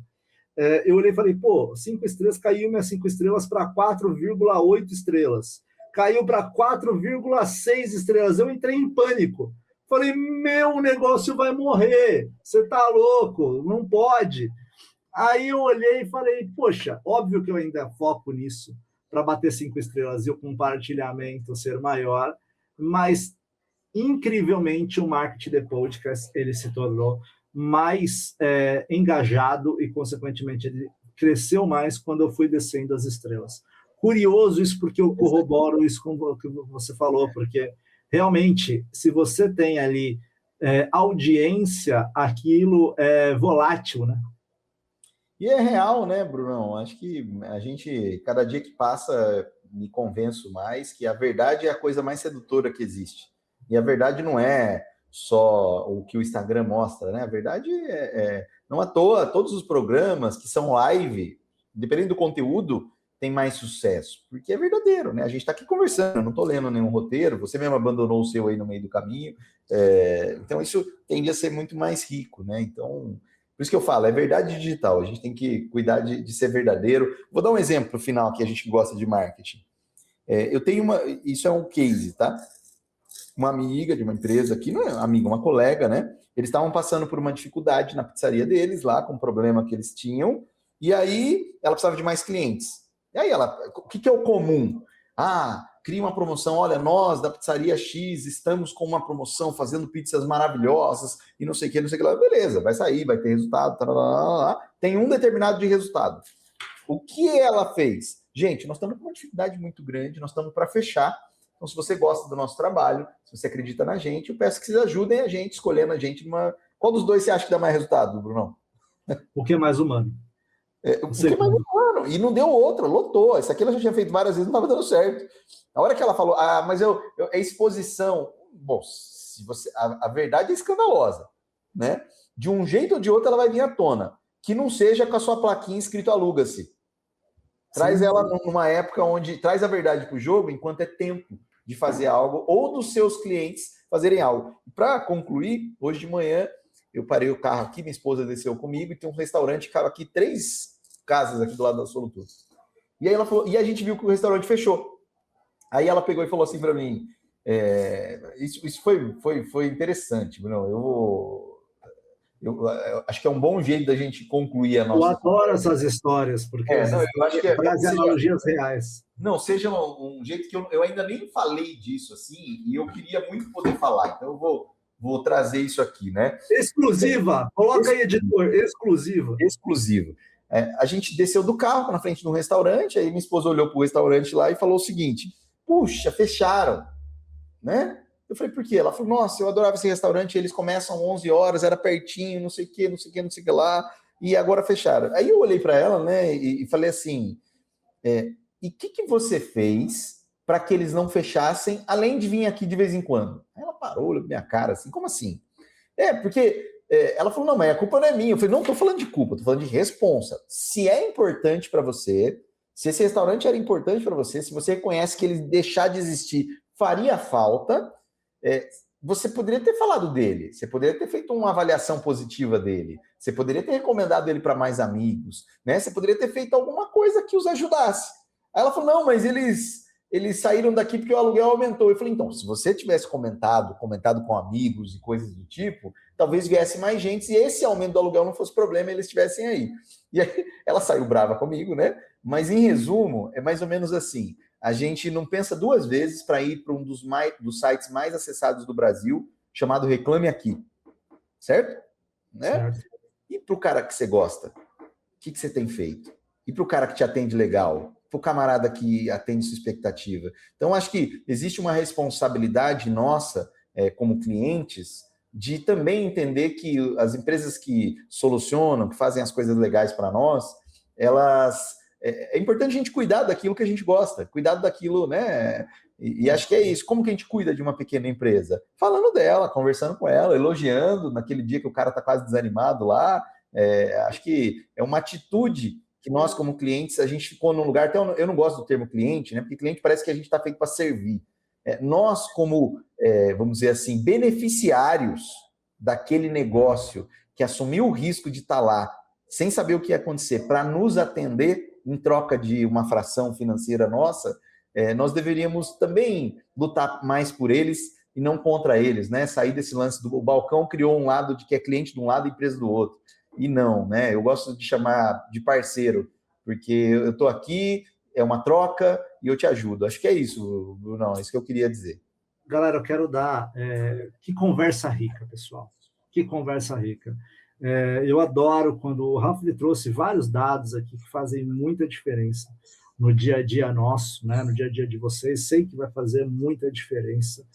eu olhei e falei, 5 estrelas, caiu minhas 5 estrelas para 4,8 estrelas. Caiu para 4,6 estrelas. Eu entrei em pânico. Falei, meu negócio vai morrer. Você tá louco, não pode. Aí eu olhei e falei, poxa, óbvio que eu ainda foco nisso para bater 5 estrelas e o compartilhamento ser maior, mas incrivelmente o Marketing The Podcast ele se tornou mais engajado e, consequentemente, ele cresceu mais quando eu fui descendo as estrelas. Curioso isso, porque eu corroboro isso com o que você falou, porque realmente, se você tem ali audiência, aquilo é volátil, né? E é real, né, Brunão? Acho que a gente, cada dia que passa, me convenço mais que a verdade é a coisa mais sedutora que existe. E a verdade não é só o que o Instagram mostra, né? A verdade não à toa, todos os programas que são live, dependendo do conteúdo, tem mais sucesso, porque é verdadeiro, né? A gente está aqui conversando, eu não estou lendo nenhum roteiro, você mesmo abandonou o seu aí no meio do caminho, então isso tende a ser muito mais rico, né? Então, por isso que eu falo, é verdade digital, a gente tem que cuidar de ser verdadeiro. Vou dar um exemplo final aqui, a gente gosta de marketing. Eu tenho isso é um case, tá? Uma amiga de uma empresa aqui, não é amiga, uma colega, né? Eles estavam passando por uma dificuldade na pizzaria deles, lá com um problema que eles tinham, e aí ela precisava de mais clientes. E aí o que é o comum? Cria uma promoção, olha, nós da pizzaria X estamos com uma promoção fazendo pizzas maravilhosas e não sei o que, não sei o que lá. Beleza, vai sair, vai ter resultado, tem um determinado de resultado. O que ela fez? Gente, nós estamos com uma dificuldade muito grande, nós estamos para fechar. Então, se você gosta do nosso trabalho, se você acredita na gente, eu peço que vocês ajudem a gente, escolhendo a gente numa... Qual dos dois você acha que dá mais resultado, Brunão? O que é mais humano? O que é mais humano. E não deu outra, lotou. Isso aqui ela já tinha feito várias vezes, não estava dando certo. A hora que ela falou, mas é exposição. Bom, se você, a verdade é escandalosa, né? De um jeito ou de outro ela vai vir à tona. Que não seja com a sua plaquinha escrito aluga-se. Traz ela numa época onde... Traz a verdade para o jogo enquanto é tempo de fazer algo ou dos seus clientes fazerem algo. Para concluir, hoje de manhã eu parei o carro aqui, minha esposa desceu comigo e tem um restaurante, cara, aqui 3 casas aqui do lado da Solutur. E aí ela falou, e a gente viu que o restaurante fechou. Aí ela pegou e falou assim para mim, isso foi interessante, Bruno. Eu acho que é um bom jeito da gente concluir a nossa... Eu adoro essas histórias, porque eu acho que trazem analogias reais. Não, seja um jeito que eu ainda nem falei disso assim, e eu queria muito poder falar, então eu vou trazer isso aqui, né? Exclusiva! Coloca aí, editor, exclusiva. Exclusivo. A gente desceu do carro na frente de um restaurante, aí minha esposa olhou para o restaurante lá e falou o seguinte, puxa, fecharam, né? Eu falei, por quê? Ela falou, nossa, eu adorava esse restaurante, eles começam 11 horas, era pertinho, não sei o que, não sei o que, não sei o que lá, e agora fecharam. Aí eu olhei para ela, né, e falei assim, e o que você fez para que eles não fechassem, além de vir aqui de vez em quando? Aí ela parou, olhou pra minha cara, assim, como assim? Porque ela falou, não, mas a culpa não é minha. Eu falei, não, estou falando de culpa, estou falando de responsa. Se é importante para você, se esse restaurante era importante para você, se você reconhece que ele deixar de existir faria falta, você poderia ter falado dele, você poderia ter feito uma avaliação positiva dele, você poderia ter recomendado ele para mais amigos, né? Você poderia ter feito alguma coisa que os ajudasse. Aí ela falou, não, mas eles saíram daqui porque o aluguel aumentou. Eu falei, então, se você tivesse comentado com amigos e coisas do tipo, talvez viesse mais gente e esse aumento do aluguel não fosse problema e eles estivessem aí. E aí ela saiu brava comigo, né? Mas em resumo, é mais ou menos assim. A gente não pensa duas vezes para ir para um dos sites mais acessados do Brasil, chamado Reclame Aqui. Certo? Né? Certo. E para o cara que você gosta? O que você tem feito? E para o cara que te atende legal? Para o camarada que atende sua expectativa? Então, acho que existe uma responsabilidade nossa, como clientes, de também entender que as empresas que solucionam, que fazem as coisas legais para nós, elas... É importante a gente cuidar daquilo que a gente gosta, cuidar daquilo, né? E acho que é isso. Como que a gente cuida de uma pequena empresa? Falando dela, conversando com ela, elogiando naquele dia que o cara está quase desanimado lá. Acho que é uma atitude que nós, como clientes, a gente ficou num lugar... Até eu não gosto do termo cliente, né? Porque cliente parece que a gente está feito para servir. Nós, como, vamos dizer assim, beneficiários daquele negócio que assumiu o risco de estar lá, sem saber o que ia acontecer, para nos atender em troca de uma fração financeira nossa, nós deveríamos também lutar mais por eles e não contra eles, né? Sair desse lance do balcão criou um lado de que é cliente de um lado e empresa do outro. E não, né? Eu gosto de chamar de parceiro, porque eu estou aqui, é uma troca e eu te ajudo. Acho que é isso, Bruno, é isso que eu queria dizer. Galera, eu quero dar... que conversa rica, pessoal. Que conversa rica. Eu adoro quando o Rafa lhe trouxe vários dados aqui que fazem muita diferença no dia a dia nosso, né? No dia a dia de vocês. Sei que vai fazer muita diferença.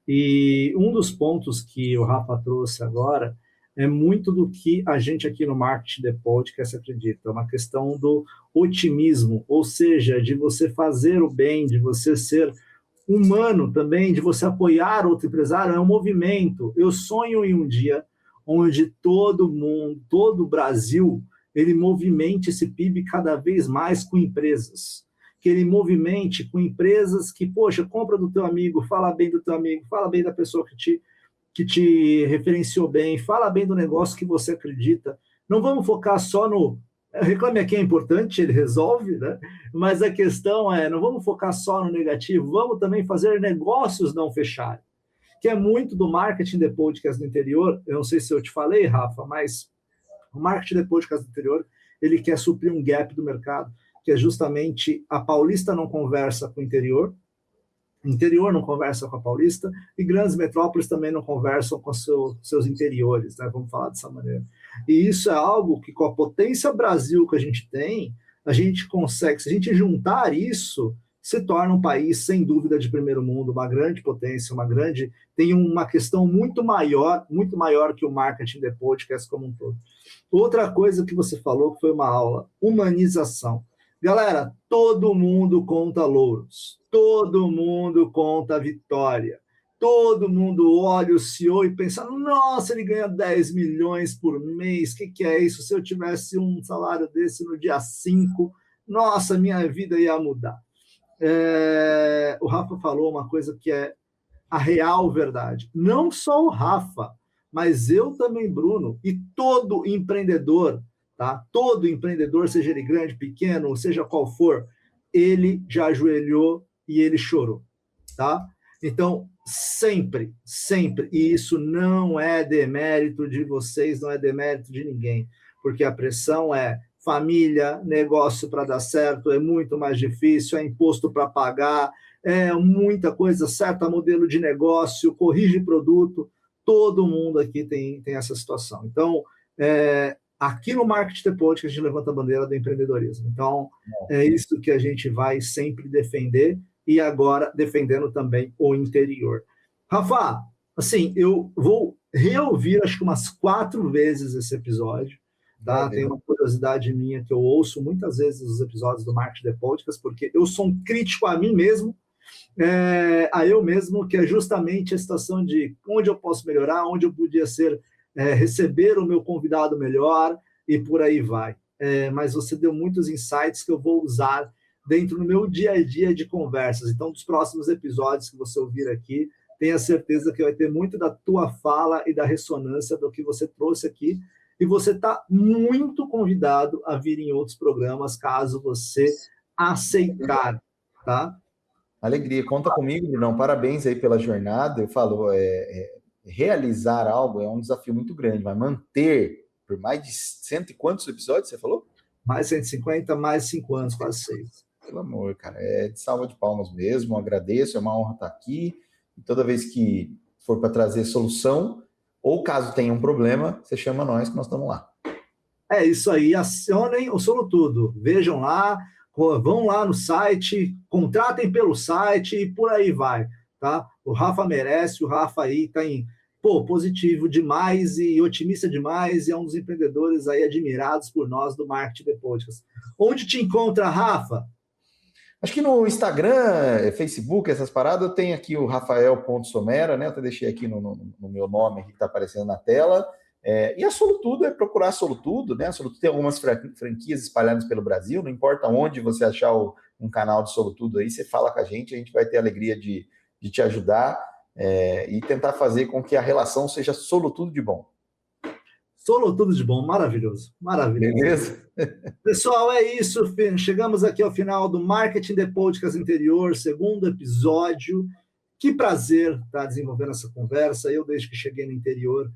E um dos pontos que o Rafa trouxe agora é muito do que a gente aqui no Marketing The Podcast acredita. É uma questão do otimismo, ou seja, de você fazer o bem, de você ser humano também, de você apoiar outro empresário. É um movimento. Eu sonho em um dia onde todo mundo, todo o Brasil, ele movimente esse PIB cada vez mais com empresas. Que ele movimente com empresas que, poxa, compra do teu amigo, fala bem do teu amigo, fala bem da pessoa que te referenciou bem, fala bem do negócio que você acredita. Não vamos focar só no... Reclame Aqui é importante, ele resolve, né? Mas a questão não vamos focar só no negativo, vamos também fazer negócios não fecharem. Que é muito do Marketing The Podcast no interior. Eu não sei se eu te falei, Rafa, mas o Marketing The Podcast no interior, ele quer suprir um gap do mercado, que é justamente a paulista não conversa com o interior não conversa com a paulista, e grandes metrópoles também não conversam com seus interiores, né? Vamos falar dessa maneira. E isso é algo que, com a potência Brasil que a gente tem, a gente consegue, se a gente juntar isso, se torna um país, sem dúvida, de primeiro mundo, uma grande potência, tem uma questão muito maior que o Marketing The Podcast como um todo. Outra coisa que você falou, que foi uma aula, humanização. Galera, todo mundo conta louros, todo mundo conta vitória, todo mundo olha o CEO e pensa, nossa, ele ganha 10 milhões por mês, o que é isso? Se eu tivesse um salário desse no dia 5, nossa, minha vida ia mudar. O Rafa falou uma coisa que é a real verdade. Não só o Rafa, mas eu também, Bruno, e todo empreendedor, tá? Todo empreendedor, seja ele grande, pequeno, seja qual for, ele já ajoelhou e ele chorou, tá? Então, sempre, e isso não é demérito de vocês, não é demérito de ninguém, porque a pressão é família, negócio para dar certo, é muito mais difícil, é imposto para pagar, é muita coisa certa, modelo de negócio, corrige produto, todo mundo aqui tem essa situação. Então, aqui no Marketing The Podcast, a gente levanta a bandeira do empreendedorismo. Então, é isso que a gente vai sempre defender, e agora defendendo também o interior. Rafa, assim, eu vou reouvir, acho que umas 4 vezes esse episódio, tá? Tem uma curiosidade minha que eu ouço muitas vezes os episódios do Marketing The Podcast, porque eu sou um crítico a mim mesmo, a eu mesmo, que é justamente a situação de onde eu posso melhorar, onde eu podia receber o meu convidado melhor, e por aí vai. Mas você deu muitos insights que eu vou usar dentro do meu dia a dia de conversas. Então, dos próximos episódios que você ouvir aqui, tenha certeza que vai ter muito da tua fala e da ressonância do que você trouxe aqui. E você está muito convidado a vir em outros programas, caso você aceitar, tá? Alegria, conta comigo, Brunão. Parabéns aí pela jornada. Eu falo, realizar algo é um desafio muito grande, mas manter por mais de cento e quantos episódios você falou? Mais 150, mais 5 anos, quase 6. Pelo amor, cara, é de salva de palmas mesmo. Agradeço, é uma honra estar aqui. E toda vez que for para trazer solução, ou caso tenha um problema, você chama nós que nós estamos lá. É isso aí, acionem o Solutudo. Vejam lá, vão lá no site, contratem pelo site e por aí vai, tá? O Rafa merece, o Rafa aí tá positivo demais e otimista demais e é um dos empreendedores aí admirados por nós do Marketing The Podcast. Onde te encontra, Rafa? Acho que no Instagram, Facebook, essas paradas, eu tenho aqui o Rafael.Somera, né? Eu até deixei aqui no meu nome aqui que está aparecendo na tela. E a Solutudo é procurar a Solutudo, né? A Solutudo tem algumas franquias espalhadas pelo Brasil, não importa onde você achar um canal de Solutudo aí, você fala com a gente vai ter a alegria de te ajudar e tentar fazer com que a relação seja Solutudo de bom. Solutudo de bom, maravilhoso, maravilhoso. Beleza? Pessoal, é isso, chegamos aqui ao final do Marketing The Podcast Interior, segundo episódio. Que prazer estar desenvolvendo essa conversa. Eu, desde que cheguei no interior,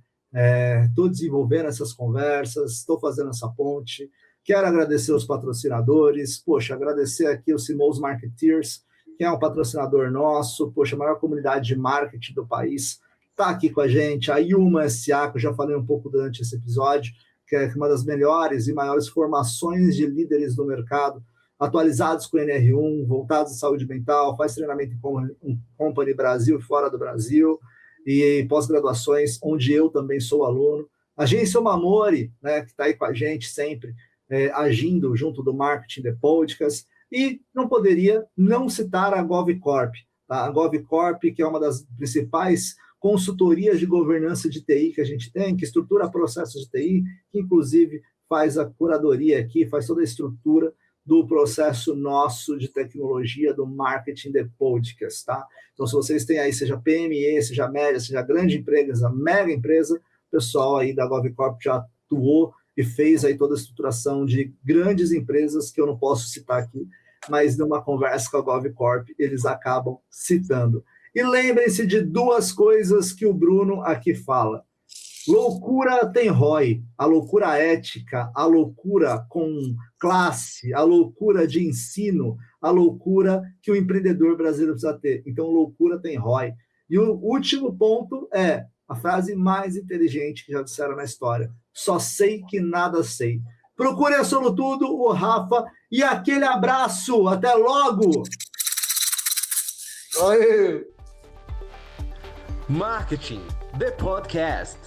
estou desenvolvendo essas conversas, estou fazendo essa ponte. Quero agradecer os patrocinadores, agradecer aqui o Simous Marketeers, que é um patrocinador nosso, a maior comunidade de marketing do país, está aqui com a gente, a Yuma SA, que eu já falei um pouco durante esse episódio, que é uma das melhores e maiores formações de líderes do mercado, atualizados com NR1, voltados à saúde mental, faz treinamento em company Brasil e fora do Brasil, e pós-graduações, onde eu também sou aluno. Agência Mamori, né, que está aí com a gente sempre, agindo junto do Marketing The Podcast, e não poderia não citar a GovCorp, tá? A GovCorp, que é uma das principais consultorias de governança de TI que a gente tem, que estrutura processos de TI, que inclusive faz a curadoria aqui, faz toda a estrutura do processo nosso de tecnologia do Marketing The Podcast, tá? Então, se vocês têm aí, seja PME, seja média, seja grande empresa, mega empresa, o pessoal aí da GovCorp já atuou e fez aí toda a estruturação de grandes empresas que eu não posso citar aqui, mas numa conversa com a GovCorp, eles acabam citando. E lembrem-se de duas coisas que o Bruno aqui fala. Loucura tem ROI, a loucura ética, a loucura com classe, a loucura de ensino, a loucura que o empreendedor brasileiro precisa ter. Então, loucura tem ROI. E o último ponto é a frase mais inteligente que já disseram na história. Só sei que nada sei. Procure a Solutudo, o Rafa, e aquele abraço. Até logo! Oi. Marketing The Podcast.